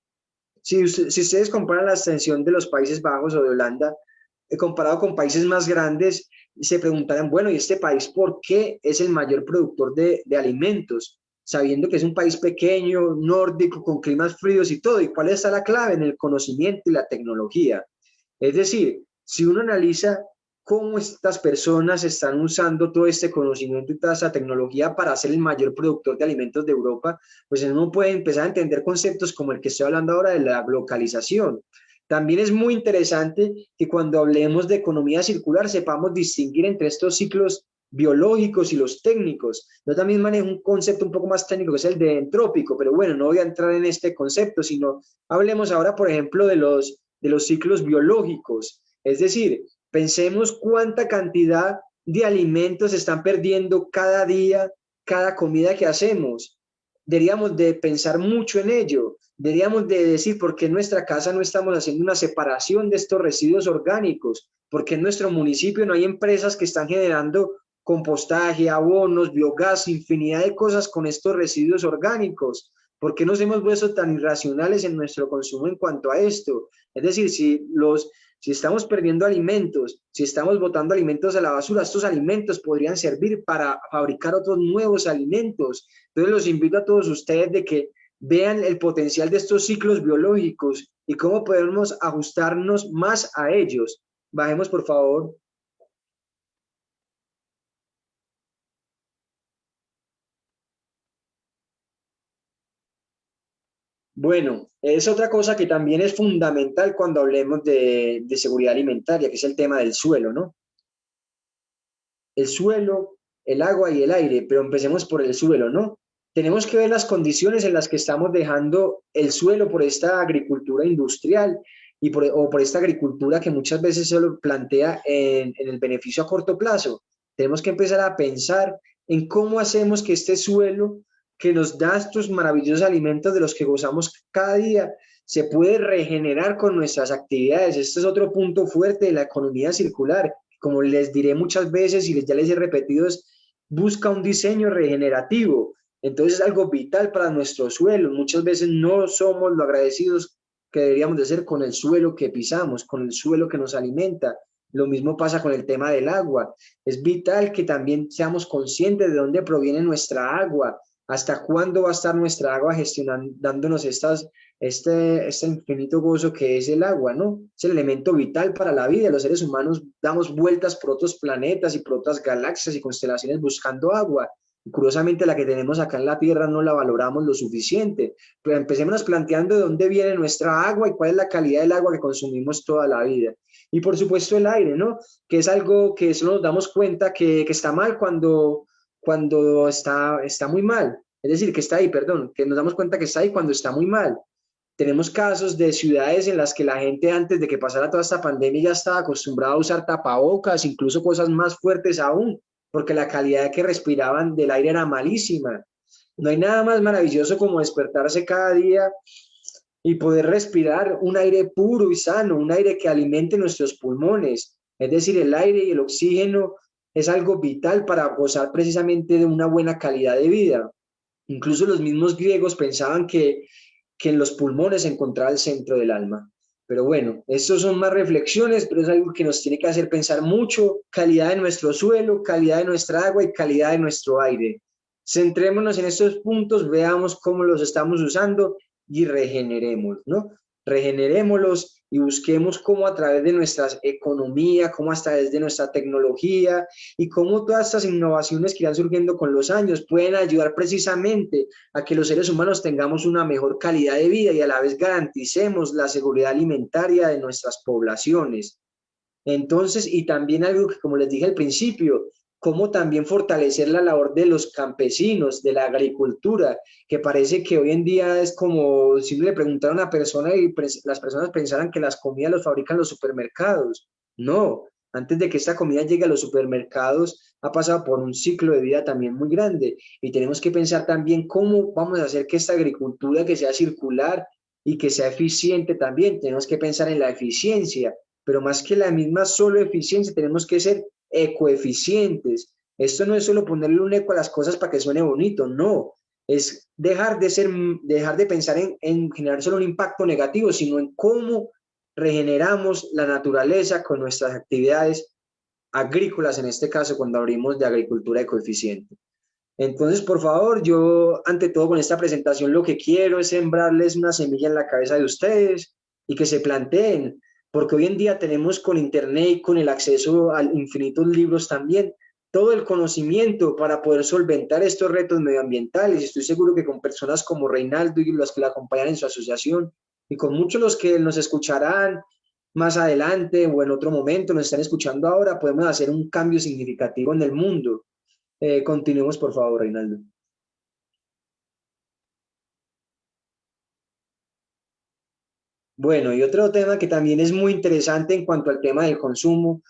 Si ustedes comparan la extensión de los Países Bajos o de Holanda, comparado con países más grandes, se preguntarán, bueno, ¿y este país por qué es el mayor productor de alimentos? Sabiendo que es un país pequeño, nórdico, con climas fríos y todo. ¿Y cuál está la clave? En el conocimiento y la tecnología. Es decir, si uno analiza cómo estas personas están usando todo este conocimiento y toda esta tecnología para ser el mayor productor de alimentos de Europa, pues uno puede empezar a entender conceptos como el que estoy hablando ahora de la globalización. También es muy interesante que cuando hablemos de economía circular sepamos distinguir entre estos ciclos biológicos y los técnicos. Yo también manejo un concepto un poco más técnico que es el de entrópico, pero bueno, no voy a entrar en este concepto, sino hablemos ahora, por ejemplo, de los ciclos biológicos. Es decir, pensemos cuánta cantidad de alimentos se están perdiendo cada día, cada comida que hacemos. Deberíamos de pensar mucho en ello. Deberíamos de decir por qué en nuestra casa no estamos haciendo una separación de estos residuos orgánicos, porque en nuestro municipio no hay empresas que están generando compostaje, abonos, biogás, infinidad de cosas con estos residuos orgánicos. ¿Por qué nos hemos vuelto tan irracionales en nuestro consumo en cuanto a esto? Es decir, si estamos perdiendo alimentos, si estamos botando alimentos a la basura, estos alimentos podrían servir para fabricar otros nuevos alimentos. Entonces los invito a todos ustedes de que vean el potencial de estos ciclos biológicos y cómo podemos ajustarnos más a ellos. Bajemos, por favor. Bueno, es otra cosa que también es fundamental cuando hablemos de seguridad alimentaria, que es el tema del suelo, ¿no? El suelo, el agua y el aire, pero empecemos por el suelo, ¿no? Tenemos que ver las condiciones en las que estamos dejando el suelo por esta agricultura industrial o por esta agricultura que muchas veces se lo plantea en el beneficio a corto plazo. Tenemos que empezar a pensar en cómo hacemos que este suelo que nos da estos maravillosos alimentos de los que gozamos cada día se puede regenerar con nuestras actividades. Este es otro punto fuerte de la economía circular. Como les diré muchas veces y ya les he repetido, busca un diseño regenerativo. Entonces es algo vital para nuestro suelo. Muchas veces no somos lo agradecidos que deberíamos de ser con el suelo que pisamos, con el suelo que nos alimenta. Lo mismo pasa con el tema del agua. Es vital que también seamos conscientes de dónde proviene nuestra agua, hasta cuándo va a estar nuestra agua gestionando, dándonos este infinito gozo que es el agua, ¿no? Es el elemento vital para la vida. Los seres humanos damos vueltas por otros planetas y por otras galaxias y constelaciones buscando agua. Y curiosamente la que tenemos acá en la Tierra no la valoramos lo suficiente. Pero empecemos planteando de dónde viene nuestra agua y cuál es la calidad del agua que consumimos toda la vida. Y por supuesto el aire, ¿no? Que es algo que solo nos damos cuenta que está mal cuando está muy mal. Es decir, que está ahí, perdón, que nos damos cuenta que está ahí cuando está muy mal. Tenemos casos de ciudades en las que la gente antes de que pasara toda esta pandemia ya estaba acostumbrada a usar tapabocas, incluso cosas más fuertes aún, porque la calidad que respiraban del aire era malísima. No hay nada más maravilloso como despertarse cada día y poder respirar un aire puro y sano, un aire que alimente nuestros pulmones. Es decir, el aire y el oxígeno es algo vital para gozar precisamente de una buena calidad de vida. Incluso los mismos griegos pensaban que en los pulmones se encontraba el centro del alma. Pero bueno, estos son más reflexiones, pero es algo que nos tiene que hacer pensar mucho: calidad de nuestro suelo, calidad de nuestra agua y calidad de nuestro aire. Centrémonos en estos puntos, veamos cómo los estamos usando y regeneremos, ¿no? Regenerémoslos y busquemos cómo a través de nuestra economía, cómo a través de nuestra tecnología y cómo todas estas innovaciones que irán surgiendo con los años pueden ayudar precisamente a que los seres humanos tengamos una mejor calidad de vida y a la vez garanticemos la seguridad alimentaria de nuestras poblaciones. Entonces, y también algo que, como les dije al principio, cómo también fortalecer la labor de los campesinos, de la agricultura, que parece que hoy en día es como si le preguntara a una persona y las personas pensaran que las comidas las fabrican los supermercados. No, antes de que esta comida llegue a los supermercados, ha pasado por un ciclo de vida también muy grande y tenemos que pensar también cómo vamos a hacer que esta agricultura que sea circular y que sea eficiente también. Tenemos que pensar en la eficiencia, pero más que la misma solo eficiencia, tenemos que ser ecoeficientes. Esto no es solo ponerle un eco a las cosas para que suene bonito, no. Es dejar de pensar en generar solo un impacto negativo, sino en cómo regeneramos la naturaleza con nuestras actividades agrícolas, en este caso cuando abrimos de agricultura ecoeficiente. Entonces, por favor, yo ante todo con esta presentación lo que quiero es sembrarles una semilla en la cabeza de ustedes y que se planteen, porque hoy en día tenemos con internet y con el acceso a infinitos libros también todo el conocimiento para poder solventar estos retos medioambientales. Estoy seguro que con personas como Reinaldo y los que la acompañan en su asociación y con muchos los que nos escucharán más adelante o en otro momento, nos están escuchando ahora, podemos hacer un cambio significativo en el mundo. Continuemos, por favor, Reinaldo. Bueno, y otro tema que también es muy interesante en cuanto al tema del consumo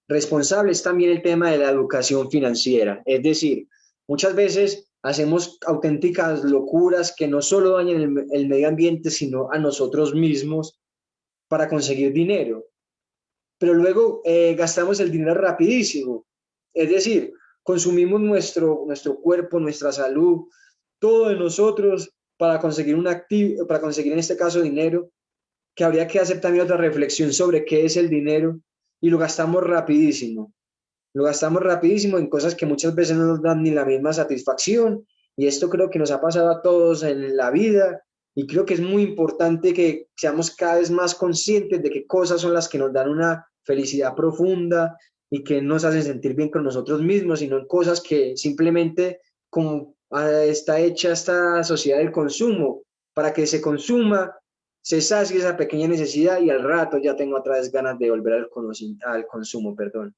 responsable es también el tema de la educación financiera. Es decir, muchas veces hacemos auténticas locuras que no solo dañan el medio ambiente, sino a nosotros mismos para conseguir dinero. Pero luego gastamos el dinero rapidísimo. Es decir, consumimos nuestro cuerpo, nuestra salud, todo de nosotros para conseguir para conseguir en este caso dinero, que habría que hacer también otra reflexión sobre qué es el dinero, y lo gastamos rapidísimo. Lo gastamos rapidísimo en cosas que muchas veces no nos dan ni la misma satisfacción, y esto creo que nos ha pasado a todos en la vida, y creo que es muy importante que seamos cada vez más conscientes de qué cosas son las que nos dan una felicidad profunda y que nos hacen sentir bien con nosotros mismos, sino en cosas que simplemente, como está hecha esta sociedad del consumo, para que se consuma, se sacie esa pequeña necesidad y al rato ya tengo otra vez ganas de volver al consumo, perdón.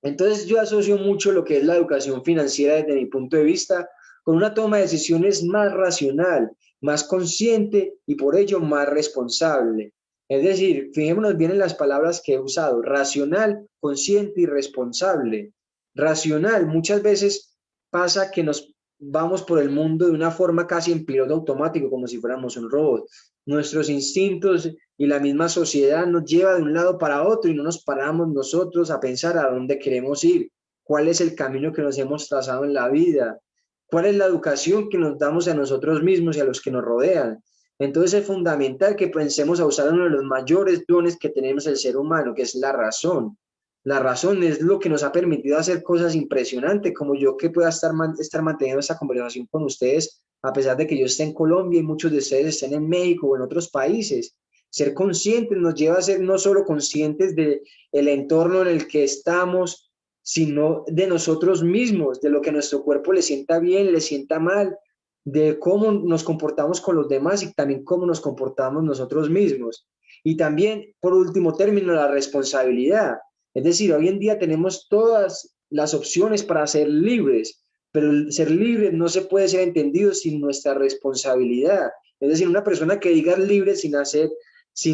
Entonces yo asocio mucho lo que es la educación financiera desde mi punto de vista con una toma de decisiones más racional, más consciente y por ello más responsable. Es decir, fijémonos bien en las palabras que he usado: racional, consciente y responsable. Racional, muchas veces pasa que nos vamos por el mundo de una forma casi en piloto automático, como si fuéramos un robot. Nuestros instintos y la misma sociedad nos lleva de un lado para otro y no nos paramos nosotros a pensar a dónde queremos ir, cuál es el camino que nos hemos trazado en la vida, cuál es la educación que nos damos a nosotros mismos y a los que nos rodean. Entonces es fundamental que pensemos a usar uno de los mayores dones que tenemos el ser humano, que es la razón. La razón es lo que nos ha permitido hacer cosas impresionantes, como yo que pueda estar manteniendo esta conversación con ustedes, a pesar de que yo esté en Colombia y muchos de ustedes estén en México o en otros países. Ser conscientes nos lleva a ser no solo conscientes del entorno en el que estamos, sino de nosotros mismos, de lo que a nuestro cuerpo le sienta bien, le sienta mal, de cómo nos comportamos con los demás y también cómo nos comportamos nosotros mismos. Y también, por último término, la responsabilidad. Es decir, hoy en día tenemos todas las opciones para ser libres, pero el ser libre no se puede ser entendido sin nuestra responsabilidad. Es decir, una persona que diga libre sin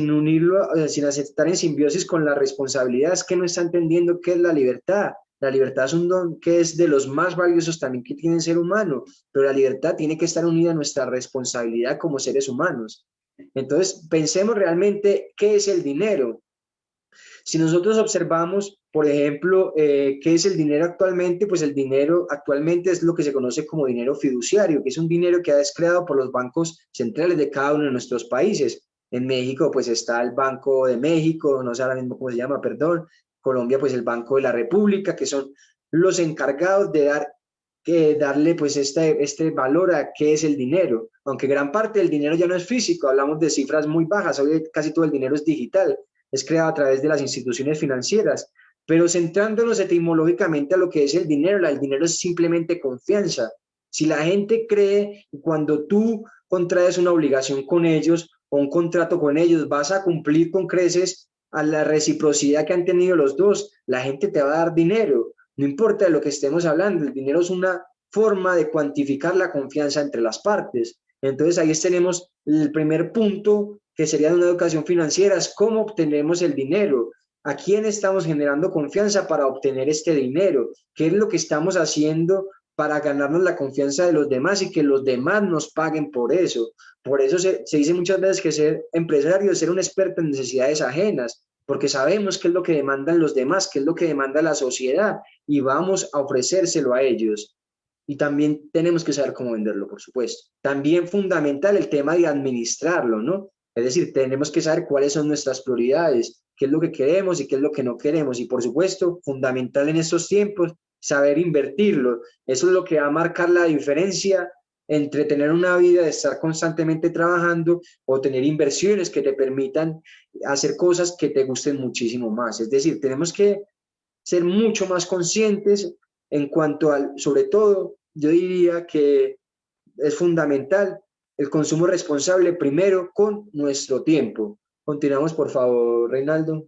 unirlo, sin estar en simbiosis con la responsabilidad, es que no está entendiendo qué es la libertad. La libertad es un don que es de los más valiosos también que tiene el ser humano, pero la libertad tiene que estar unida a nuestra responsabilidad como seres humanos. Entonces, pensemos realmente qué es el dinero. Si nosotros observamos, por ejemplo, qué es el dinero actualmente, pues el dinero actualmente es lo que se conoce como dinero fiduciario, que es un dinero que es creado por los bancos centrales de cada uno de nuestros países. En México, pues está el Banco de México, no sé ahora mismo cómo se llama, perdón. Colombia, pues el Banco de la República, que son los encargados de darle pues este valor a qué es el dinero, aunque gran parte del dinero ya no es físico, hablamos de cifras muy bajas, hoy casi todo el dinero es digital, es creado a través de las instituciones financieras, pero centrándonos etimológicamente a lo que es el dinero es simplemente confianza. Si la gente cree que cuando tú contraes una obligación con ellos o un contrato con ellos, vas a cumplir con creces a la reciprocidad que han tenido los dos, la gente te va a dar dinero. No importa de lo que estemos hablando, el dinero es una forma de cuantificar la confianza entre las partes. Entonces ahí tenemos el primer punto que sería de una educación financiera, es cómo obtenemos el dinero, a quién estamos generando confianza para obtener este dinero, qué es lo que estamos haciendo para ganarnos la confianza de los demás y que los demás nos paguen por eso. Por eso se dice muchas veces que ser empresario es ser un experto en necesidades ajenas, porque sabemos qué es lo que demandan los demás, qué es lo que demanda la sociedad y vamos a ofrecérselo a ellos. Y también tenemos que saber cómo venderlo, por supuesto. También fundamental el tema de administrarlo, ¿no? Es decir, tenemos que saber cuáles son nuestras prioridades, qué es lo que queremos y qué es lo que no queremos. Y por supuesto, fundamental en estos tiempos, saber invertirlo. Eso es lo que va a marcar la diferencia entre tener una vida de estar constantemente trabajando o tener inversiones que te permitan hacer cosas que te gusten muchísimo más. Es decir, tenemos que ser mucho más conscientes en cuanto al, sobre todo, yo diría que es fundamental el consumo responsable primero con nuestro tiempo. Continuamos, por favor, Reinaldo.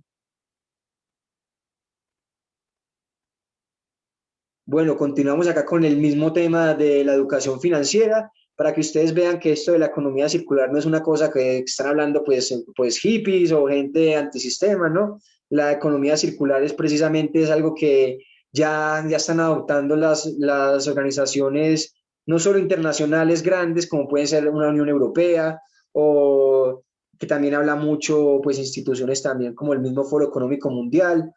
Bueno, continuamos acá con el mismo tema de la educación financiera, para que ustedes vean que esto de la economía circular no es una cosa que están hablando pues hippies o gente antisistema, ¿no? La economía circular es precisamente es algo que ya están adoptando las organizaciones, no solo internacionales grandes, como pueden ser una Unión Europea, o que también habla mucho, pues instituciones también como el mismo Foro Económico Mundial.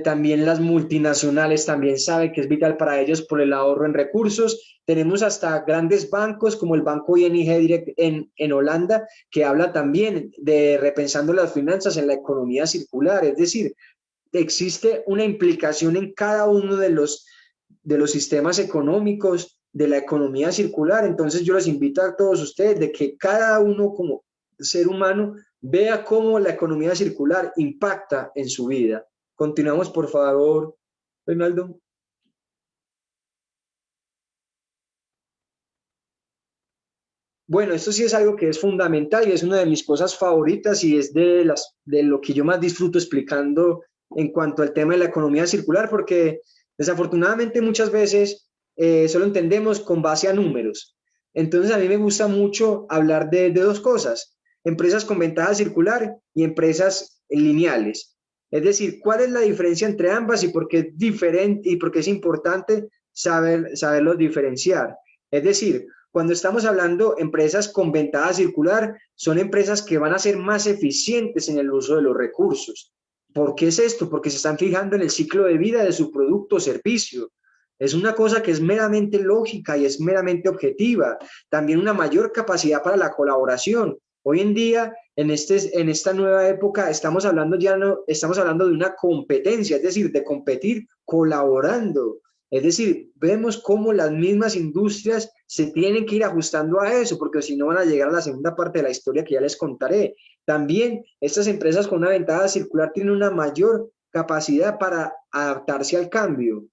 También las multinacionales también saben que es vital para ellos por el ahorro en recursos. Tenemos hasta grandes bancos como el Banco ING Direct en Holanda, que habla también de repensando las finanzas en la economía circular. Es decir, existe una implicación en cada uno de los sistemas económicos de la economía circular. Entonces yo les invito a todos ustedes de que cada uno como ser humano vea cómo la economía circular impacta en su vida. Continuamos, por favor, Reinaldo. Bueno, esto sí es algo que es fundamental y es una de mis cosas favoritas y es de lo que yo más disfruto explicando en cuanto al tema de la economía circular, porque desafortunadamente muchas veces solo entendemos con base a números. Entonces a mí me gusta mucho hablar de dos cosas, empresas con ventaja circular y empresas lineales. Es decir, ¿cuál es la diferencia entre ambas y por qué es diferente y por qué es importante saberlos diferenciar? Es decir, cuando estamos hablando de empresas con ventaja circular, son empresas que van a ser más eficientes en el uso de los recursos. ¿Por qué es esto? Porque se están fijando en el ciclo de vida de su producto o servicio. Es una cosa que es meramente lógica y es meramente objetiva. También una mayor capacidad para la colaboración. Hoy en día, en esta nueva época, estamos hablando de una competencia, es decir, de competir colaborando. Es decir, vemos cómo las mismas industrias se tienen que ir ajustando a eso, porque si no van a llegar a la segunda parte de la historia que ya les contaré. También estas empresas con una ventaja circular tienen una mayor capacidad para adaptarse al cambio.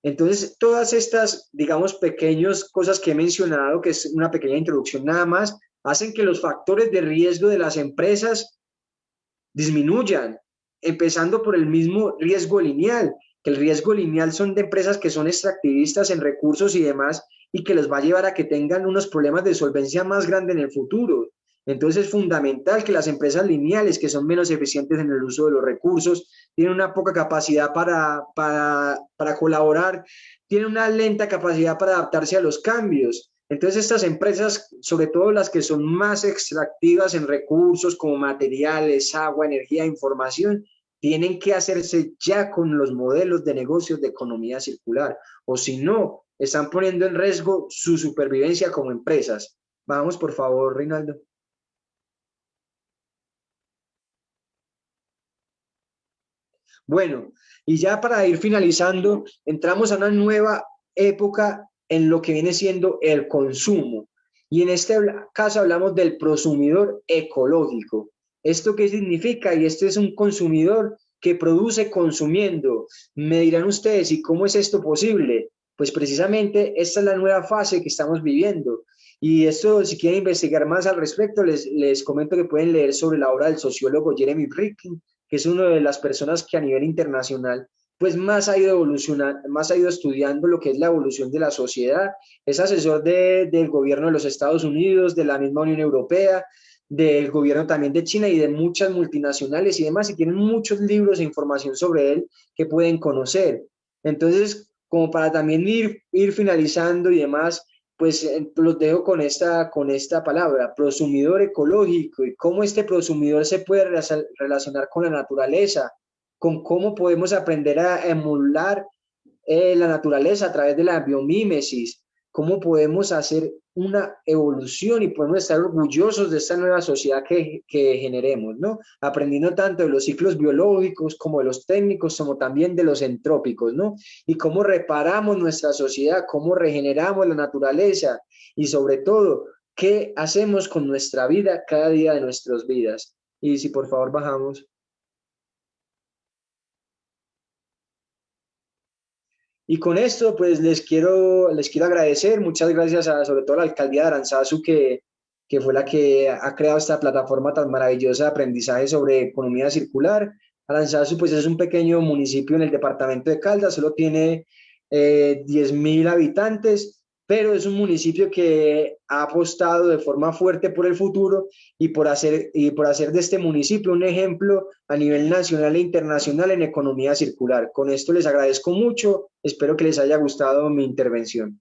Entonces, todas estas, digamos, pequeñas cosas que he mencionado, que es una pequeña introducción nada más, hacen que los factores de riesgo de las empresas disminuyan, empezando por el mismo riesgo lineal, que el riesgo lineal son de empresas que son extractivistas en recursos y demás, y que les va a llevar a que tengan unos problemas de solvencia más grandes en el futuro. Entonces es fundamental que las empresas lineales, que son menos eficientes en el uso de los recursos, tienen una poca capacidad para colaborar, tienen una lenta capacidad para adaptarse a los cambios. Entonces estas empresas, sobre todo las que son más extractivas en recursos como materiales, agua, energía, información, tienen que hacerse ya con los modelos de negocios de economía circular, o si no, están poniendo en riesgo su supervivencia como empresas. Vamos, por favor, Reinaldo. Bueno, y ya para ir finalizando, entramos a una nueva época en lo que viene siendo el consumo. Y en este caso hablamos del prosumidor ecológico. ¿Esto qué significa? Y este es un consumidor que produce consumiendo. Me dirán ustedes, ¿y cómo es esto posible? Pues precisamente esta es la nueva fase que estamos viviendo. Y esto, si quieren investigar más al respecto, les comento que pueden leer sobre la obra del sociólogo Jeremy Rifkin, que es una de las personas que a nivel internacional pues más ha ido evolucionando, más ha ido estudiando lo que es la evolución de la sociedad. Es asesor del gobierno de los Estados Unidos, de la misma Unión Europea, del gobierno también de China y de muchas multinacionales y demás, y tienen muchos libros e información sobre él que pueden conocer. Entonces, como para también ir finalizando y demás, pues los dejo con esta palabra, prosumidor ecológico, y cómo este prosumidor se puede relacionar con la naturaleza, con cómo podemos aprender a emular la naturaleza a través de la biomímesis, cómo podemos hacer una evolución y podemos estar orgullosos de esta nueva sociedad que generemos, ¿no? Aprendiendo tanto de los ciclos biológicos como de los técnicos, como también de los entrópicos, ¿no? Y cómo reparamos nuestra sociedad, cómo regeneramos la naturaleza y sobre todo, qué hacemos con nuestra vida cada día de nuestras vidas. Y si por favor bajamos. Y con esto, pues les quiero agradecer, muchas gracias a sobre todo a la alcaldía de Aranzazu, que fue la que ha creado esta plataforma tan maravillosa de aprendizaje sobre economía circular. Aranzazu, pues es un pequeño municipio en el departamento de Caldas, solo tiene 10.000 habitantes, pero es un municipio que ha apostado de forma fuerte por el futuro y por hacer de este municipio un ejemplo a nivel nacional e internacional en economía circular. Con esto les agradezco mucho, espero que les haya gustado mi intervención.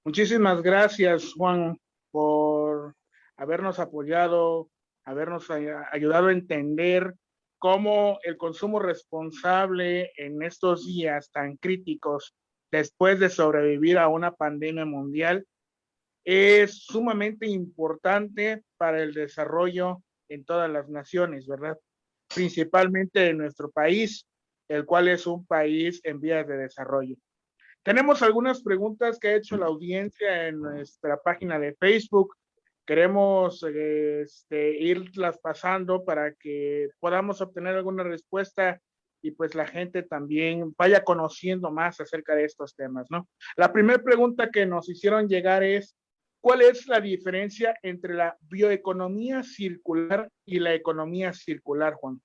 Muchísimas gracias, Juan, por habernos apoyado, habernos ayudado a entender cómo el consumo responsable en estos días tan críticos, después de sobrevivir a una pandemia mundial, es sumamente importante para el desarrollo en todas las naciones, ¿verdad? Principalmente en nuestro país, el cual es un país en vías de desarrollo. Tenemos algunas preguntas que ha hecho la audiencia en nuestra página de Facebook. Queremos irlas pasando para que podamos obtener alguna respuesta y pues la gente también vaya conociendo más acerca de estos temas, ¿no? La primera pregunta que nos hicieron llegar es, ¿cuál es la diferencia entre la bioeconomía circular y la economía circular, Juan?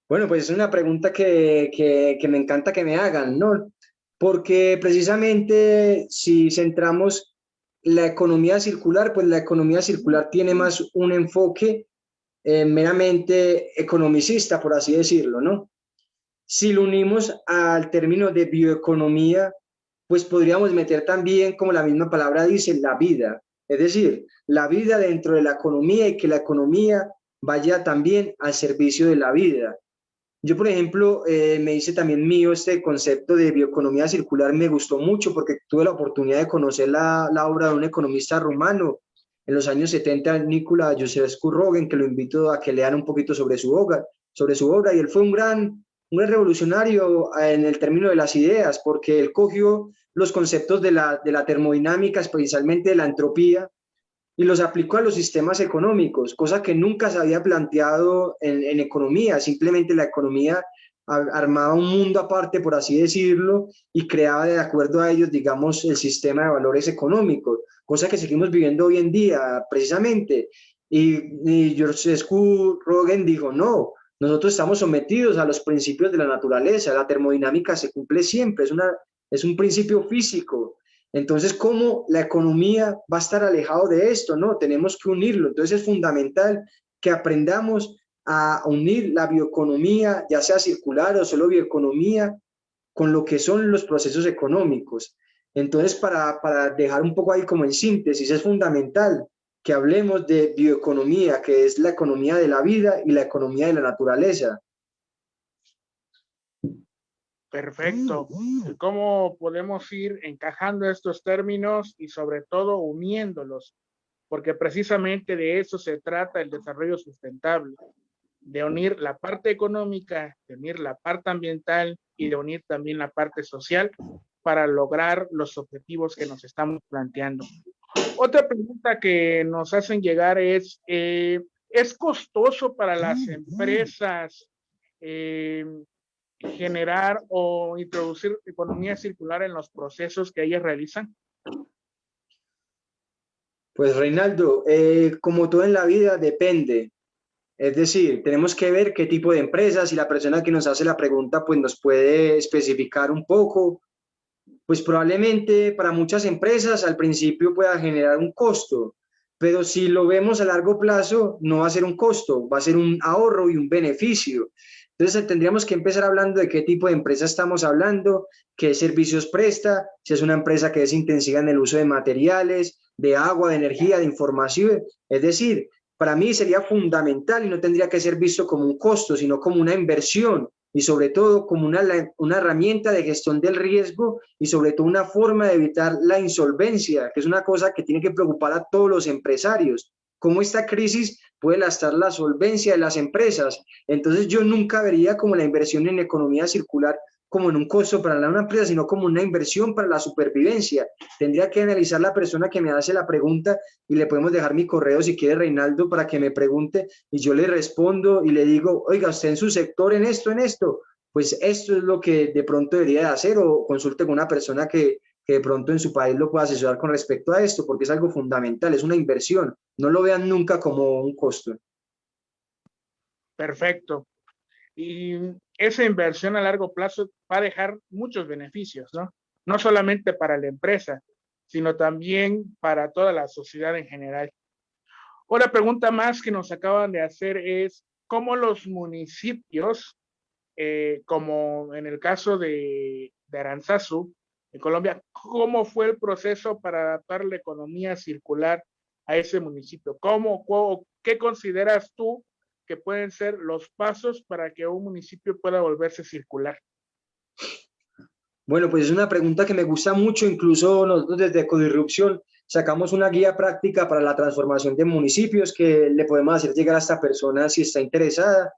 Bueno, pues es una pregunta que me encanta que me hagan, ¿no? Porque precisamente si centramos la economía circular, pues la economía circular tiene más un enfoque meramente economicista, por así decirlo, ¿no? Si lo unimos al término de bioeconomía, pues podríamos meter también, como la misma palabra dice, la vida. Es decir, la vida dentro de la economía y que la economía vaya también al servicio de la vida. Yo, por ejemplo, me hice también mío este concepto de bioeconomía circular, me gustó mucho porque tuve la oportunidad de conocer la obra de un economista rumano en los años 70, Nikola Iosifescu Roggen, que lo invito a que lean un poquito sobre su obra, y él fue un gran revolucionario en el término de las ideas, porque él cogió los conceptos de la termodinámica, especialmente de la entropía, y los aplicó a los sistemas económicos, cosa que nunca se había planteado en economía. Simplemente la economía armaba un mundo aparte, por así decirlo, y creaba de acuerdo a ellos, digamos, el sistema de valores económicos, cosa que seguimos viviendo hoy en día, precisamente. Y Iosifescu Roggen dijo, no, nosotros estamos sometidos a los principios de la naturaleza, la termodinámica se cumple siempre, es un principio físico. Entonces, ¿cómo la economía va a estar alejado de esto? No, tenemos que unirlo. Entonces, es fundamental que aprendamos a unir la bioeconomía, ya sea circular o solo bioeconomía, con lo que son los procesos económicos. Entonces, para dejar un poco ahí como en síntesis, es fundamental que hablemos de bioeconomía, que es la economía de la vida y la economía de la naturaleza. Perfecto. ¿Cómo podemos ir encajando estos términos y sobre todo uniéndolos? Porque precisamente de eso se trata el desarrollo sustentable, de unir la parte económica, de unir la parte ambiental y de unir también la parte social para lograr los objetivos que nos estamos planteando. Otra pregunta que nos hacen llegar ¿es costoso para las empresas generar o introducir economía circular en los procesos que ellas realizan? Pues Reinaldo, como todo en la vida depende. Es decir, tenemos que ver qué tipo de empresas y la persona que nos hace la pregunta pues nos puede especificar un poco. Pues probablemente para muchas empresas al principio pueda generar un costo, pero si lo vemos a largo plazo no va a ser un costo, va a ser un ahorro y un beneficio. Entonces tendríamos que empezar hablando de qué tipo de empresa estamos hablando, qué servicios presta, si es una empresa que es intensiva en el uso de materiales, de agua, de energía, de información. Es decir, para mí sería fundamental y no tendría que ser visto como un costo, sino como una inversión y sobre todo como una herramienta de gestión del riesgo y sobre todo una forma de evitar la insolvencia, que es una cosa que tiene que preocupar a todos los empresarios. Cómo esta crisis puede lastar la solvencia de las empresas. Entonces yo nunca vería como la inversión en economía circular como en un costo para una empresa, sino como una inversión para la supervivencia. Tendría que analizar la persona que me hace la pregunta y le podemos dejar mi correo si quiere, Reinaldo, para que me pregunte y yo le respondo y le digo, oiga, usted en su sector en esto, pues esto es lo que de pronto debería de hacer o consulte con una persona que de pronto en su país lo pueda asesorar con respecto a esto, porque es algo fundamental, es una inversión. No lo vean nunca como un costo. Perfecto. Y esa inversión a largo plazo va a dejar muchos beneficios, ¿no? No solamente para la empresa, sino también para toda la sociedad en general. Otra pregunta más que nos acaban de hacer es, ¿cómo los municipios, como en el caso de Aranzazu, en Colombia, cómo fue el proceso para adaptar la economía circular a ese municipio? ¿Qué consideras tú que pueden ser los pasos para que un municipio pueda volverse circular? Bueno, pues es una pregunta que me gusta mucho, incluso nosotros desde Ecodirrupción sacamos una guía práctica para la transformación de municipios que le podemos hacer llegar a esta persona si está interesada.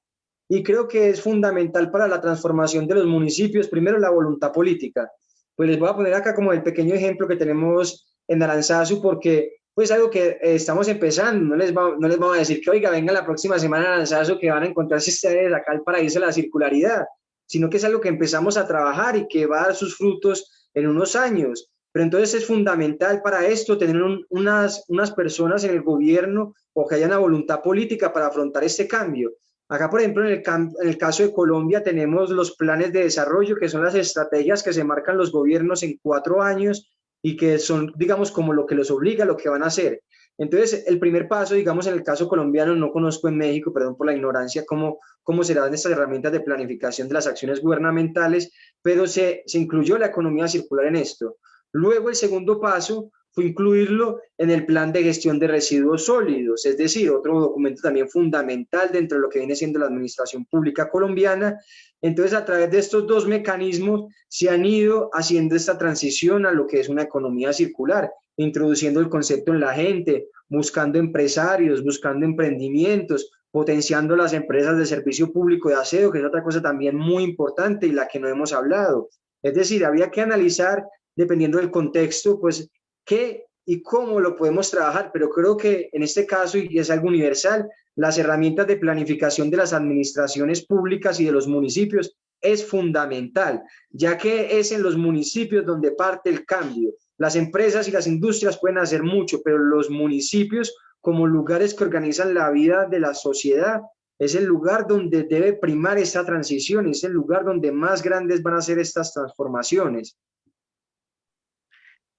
Y creo que es fundamental para la transformación de los municipios, primero la voluntad política. Pues les voy a poner acá como el pequeño ejemplo que tenemos en Aranzazu, porque pues algo que estamos empezando, no les vamos a decir que oiga, vengan la próxima semana a Aranzazu que van a encontrarse ustedes acá el paraíso de la circularidad, sino que es algo que empezamos a trabajar y que va a dar sus frutos en unos años. Pero entonces es fundamental para esto tener unas personas en el gobierno o que haya una voluntad política para afrontar este cambio. Acá, por ejemplo, en el caso de Colombia tenemos los planes de desarrollo, que son las estrategias que se marcan los gobiernos en 4 años y que son, digamos, como lo que los obliga, lo que van a hacer. Entonces, el primer paso, digamos, en el caso colombiano, no conozco en México, perdón por la ignorancia, cómo serán estas herramientas de planificación de las acciones gubernamentales, pero se incluyó la economía circular en esto. Luego, el segundo paso fue incluirlo en el plan de gestión de residuos sólidos, es decir, otro documento también fundamental dentro de lo que viene siendo la administración pública colombiana. Entonces, a través de estos dos mecanismos se han ido haciendo esta transición a lo que es una economía circular, introduciendo el concepto en la gente, buscando empresarios, buscando emprendimientos, potenciando las empresas de servicio público de aseo, que es otra cosa también muy importante y la que no hemos hablado. Es decir, habría que analizar, dependiendo del contexto, pues qué y cómo lo podemos trabajar, pero creo que en este caso, y es algo universal, las herramientas de planificación de las administraciones públicas y de los municipios es fundamental, ya que es en los municipios donde parte el cambio. Las empresas y las industrias pueden hacer mucho, pero los municipios, como lugares que organizan la vida de la sociedad, es el lugar donde debe primar esta transición, es el lugar donde más grandes van a ser estas transformaciones.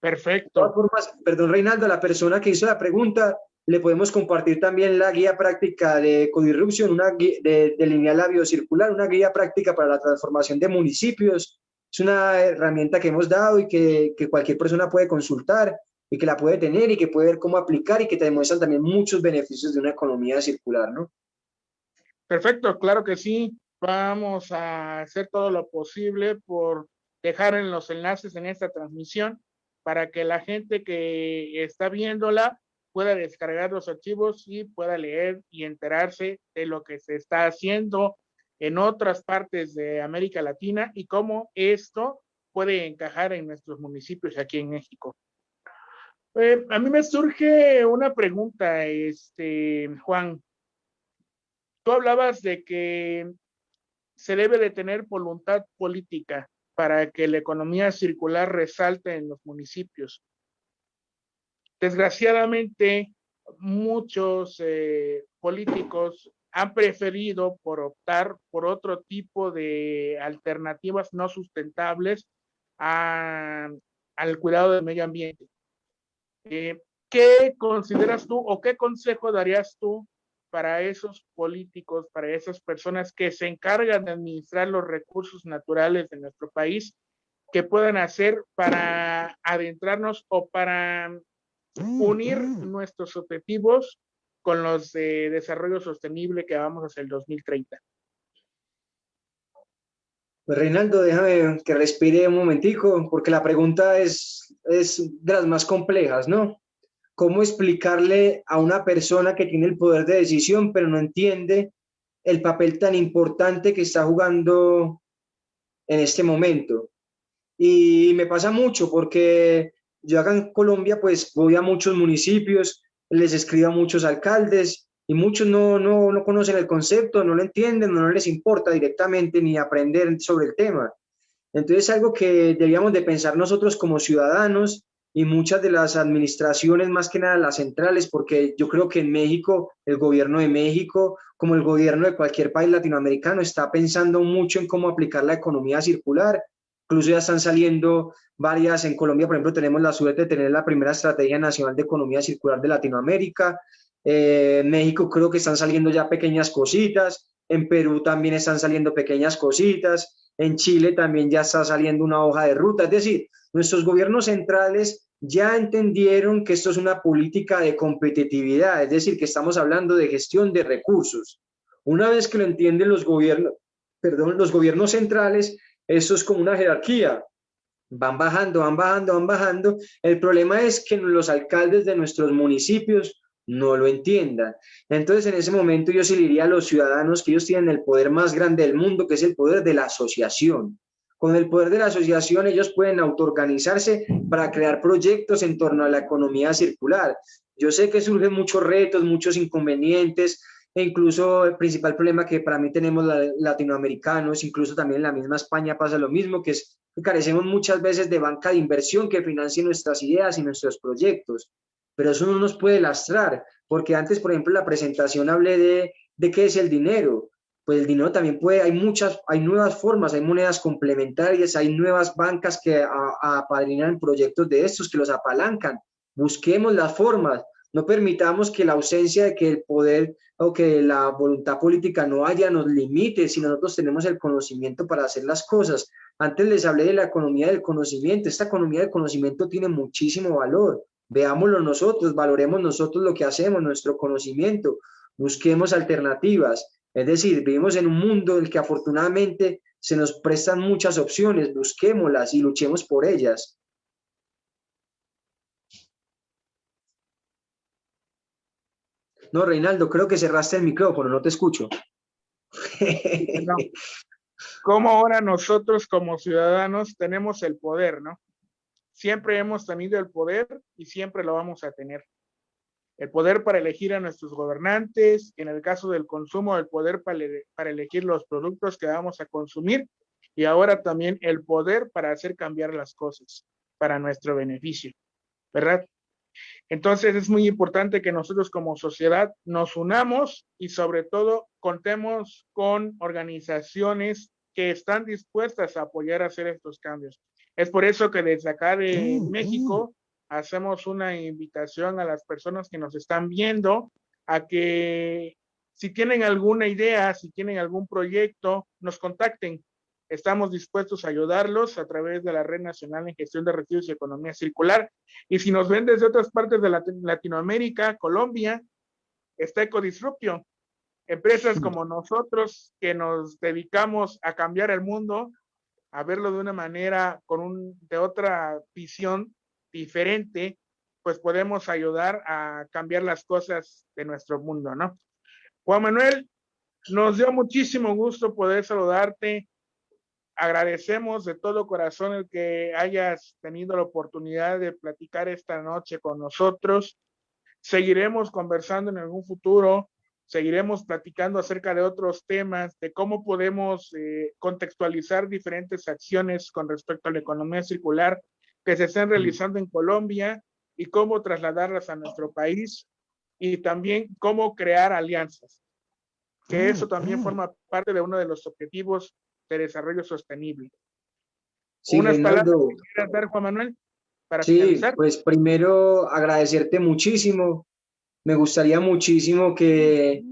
Perfecto. De todas formas, perdón, Reinaldo, a la persona que hizo la pregunta, le podemos compartir también la guía práctica de Ecodirrupción, una guía de lineal a biocircular, una guía práctica para la transformación de municipios. Es una herramienta que hemos dado y que cualquier persona puede consultar y que la puede tener y que puede ver cómo aplicar y que te demuestran también muchos beneficios de una economía circular, ¿no? Perfecto, claro que sí. Vamos a hacer todo lo posible por dejar en los enlaces en esta transmisión para que la gente que está viéndola pueda descargar los archivos y pueda leer y enterarse de lo que se está haciendo en otras partes de América Latina y cómo esto puede encajar en nuestros municipios aquí en México. A mí me surge una pregunta, Juan. Tú hablabas de que se debe de tener voluntad política para que la economía circular resalte en los municipios. Desgraciadamente, muchos políticos han preferido por optar por otro tipo de alternativas no sustentables al cuidado del medio ambiente. ¿Qué consideras tú o qué consejo darías tú para esos políticos, para esas personas que se encargan de administrar los recursos naturales de nuestro país, que puedan hacer para adentrarnos o para unir nuestros objetivos con los de desarrollo sostenible que vamos hacia el 2030? Pues Reinaldo, déjame que respire un momentico, porque la pregunta es de las más complejas, ¿no? ¿Cómo explicarle a una persona que tiene el poder de decisión, pero no entiende el papel tan importante que está jugando en este momento? Y me pasa mucho porque yo acá en Colombia pues voy a muchos municipios, les escribo a muchos alcaldes y muchos no conocen el concepto, no lo entienden, no les importa directamente ni aprender sobre el tema. Entonces, algo que debíamos de pensar nosotros como ciudadanos y muchas de las administraciones, más que nada las centrales, porque yo creo que en México, el gobierno de México, como el gobierno de cualquier país latinoamericano, está pensando mucho en cómo aplicar la economía circular. Incluso ya están saliendo varias, en Colombia, por ejemplo, tenemos la suerte de tener la primera estrategia nacional de economía circular de Latinoamérica. En México creo que están saliendo ya pequeñas cositas. En Perú también están saliendo pequeñas cositas. En Chile también ya está saliendo una hoja de ruta. Es decir, nuestros gobiernos centrales ya entendieron que esto es una política de competitividad, es decir, que estamos hablando de gestión de recursos. Una vez que lo entienden los gobiernos centrales, esto es como una jerarquía. Van bajando, van bajando, van bajando. El problema es que los alcaldes de nuestros municipios no lo entiendan. Entonces, en ese momento yo sí le diría a los ciudadanos que ellos tienen el poder más grande del mundo, que es el poder de la asociación. Con el poder de la asociación ellos pueden autoorganizarse para crear proyectos en torno a la economía circular. Yo sé que surgen muchos retos, muchos inconvenientes, e incluso el principal problema que para mí tenemos latinoamericanos, incluso también en la misma España pasa lo mismo, que es que carecemos muchas veces de banca de inversión que financie nuestras ideas y nuestros proyectos. Pero eso no nos puede lastrar, porque antes, por ejemplo, en la presentación hablé de qué es el dinero. Pues el dinero también puede, hay nuevas formas, hay monedas complementarias, hay nuevas bancas que apadrinan proyectos de estos, que los apalancan. Busquemos las formas, no permitamos que la ausencia de que el poder o que la voluntad política no haya nos limite, si nosotros tenemos el conocimiento para hacer las cosas. Antes les hablé de la economía del conocimiento. Esta economía del conocimiento tiene muchísimo valor. Veámoslo nosotros, valoremos nosotros lo que hacemos, nuestro conocimiento, busquemos alternativas. Es decir, vivimos en un mundo en el que afortunadamente se nos prestan muchas opciones, busquémoslas y luchemos por ellas. No, Reinaldo, creo que cerraste el micrófono, no te escucho. No. ¿Cómo ahora nosotros como ciudadanos tenemos el poder, no? Siempre hemos tenido el poder y siempre lo vamos a tener. El poder para elegir a nuestros gobernantes, en el caso del consumo, el poder para elegir los productos que vamos a consumir y ahora también el poder para hacer cambiar las cosas para nuestro beneficio, ¿verdad? Entonces es muy importante que nosotros como sociedad nos unamos y sobre todo contemos con organizaciones que están dispuestas a apoyar a hacer estos cambios. Es por eso que desde acá de México hacemos una invitación a las personas que nos están viendo a que si tienen alguna idea, si tienen algún proyecto, nos contacten. estamos dispuestos a ayudarlos a través de la Red Nacional en Gestión de Residuos y Economía Circular. Y si nos ven desde otras partes de Latinoamérica, Colombia, está Ecodisruptio. Empresas como nosotros que nos dedicamos a cambiar el mundo, a verlo de una manera, de otra visión diferente, pues podemos ayudar a cambiar las cosas de nuestro mundo, ¿no? Juan Manuel, nos dio muchísimo gusto poder saludarte. Agradecemos de todo corazón el que hayas tenido la oportunidad de platicar esta noche con nosotros. Seguiremos conversando en algún futuro, seguiremos platicando acerca de otros temas, de cómo podemos contextualizar diferentes acciones con respecto a la economía circular que se están realizando en Colombia y cómo trasladarlas a nuestro país y también cómo crear alianzas, que eso también forma parte de uno de los objetivos de desarrollo sostenible. Sí, ¿Unas palabras Reinaldo. que quieras dar, Juan Manuel, para Sí, finalizar? pues primero agradecerte muchísimo. Me gustaría muchísimo que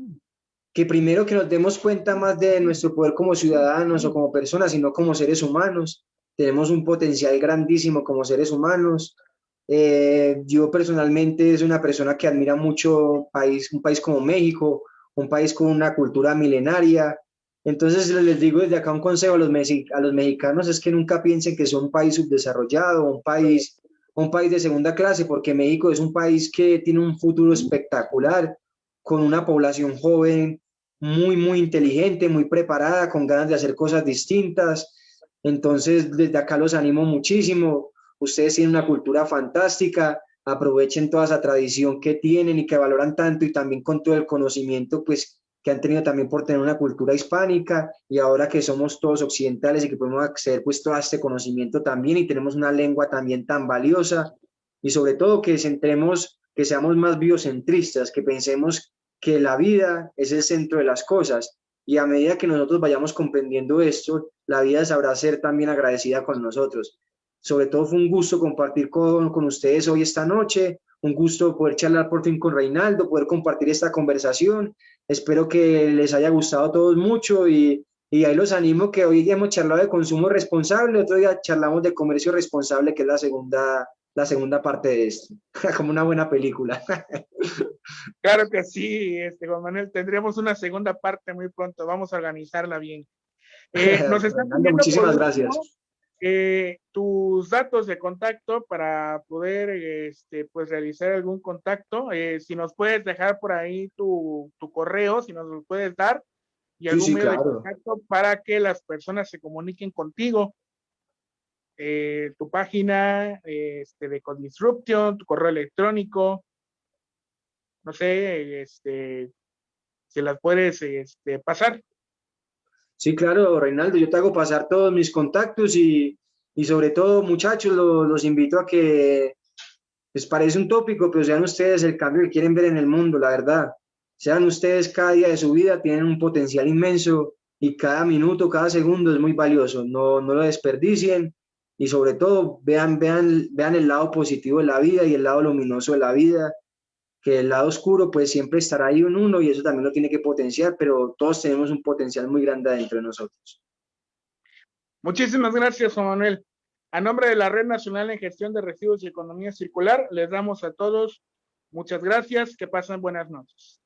primero que nos demos cuenta más de nuestro poder como ciudadanos o como personas, sino como seres humanos. Tenemos un potencial grandísimo como seres humanos. Yo personalmente es una persona que admira mucho un país como México, un país con una cultura milenaria. Entonces les digo desde acá un consejo a los mexicanos es que nunca piensen que son un país subdesarrollado, un país de segunda clase, porque México es un país que tiene un futuro espectacular, con una población joven muy, muy inteligente, muy preparada, con ganas de hacer cosas distintas. Entonces, desde acá los animo muchísimo. Ustedes tienen una cultura fantástica, aprovechen toda esa tradición que tienen y que valoran tanto y también con todo el conocimiento, pues, que han tenido también por tener una cultura hispánica y ahora que somos todos occidentales y que podemos acceder pues todo este conocimiento también y tenemos una lengua también tan valiosa y sobre todo que centremos, que seamos más biocentristas, que pensemos que la vida es el centro de las cosas y a medida que nosotros vayamos comprendiendo esto, la vida sabrá ser también agradecida con nosotros. Sobre todo fue un gusto compartir con ustedes hoy esta noche, un gusto poder charlar por fin con Reinaldo, poder compartir esta conversación. Espero que les haya gustado a todos mucho y ahí los animo que hoy día hemos charlado de consumo responsable, otro día charlamos de comercio responsable, que es la segunda parte de esto, como una buena película. Claro que sí, Juan Manuel, tendremos una segunda parte muy pronto, vamos a organizarla bien. Nos están Fernando, pidiendo por muchísimas último gracias. tus datos de contacto para poder pues realizar algún contacto. Si nos puedes dejar por ahí tu correo, si nos lo puedes dar, y Sí, algún sí, medio de claro. contacto para que las personas se comuniquen contigo. Tu página de Ecodisruption, tu correo electrónico, no sé, si las puedes pasar. Sí, claro, Reinaldo, yo te hago pasar todos mis contactos y sobre todo, muchachos, los invito a que les parece un tópico, pero sean ustedes el cambio que quieren ver en el mundo, la verdad. Sean ustedes cada día de su vida, tienen un potencial inmenso y cada minuto, cada segundo es muy valioso. No, no lo desperdicien y sobre todo vean el lado positivo de la vida y el lado luminoso de la vida, que el lado oscuro pues siempre estará ahí en uno y eso también lo tiene que potenciar, pero todos tenemos un potencial muy grande dentro de nosotros. Muchísimas gracias, Juan Manuel. A nombre de la Red Nacional en Gestión de Residuos y Economía Circular, les damos a todos muchas gracias. Que pasen buenas noches.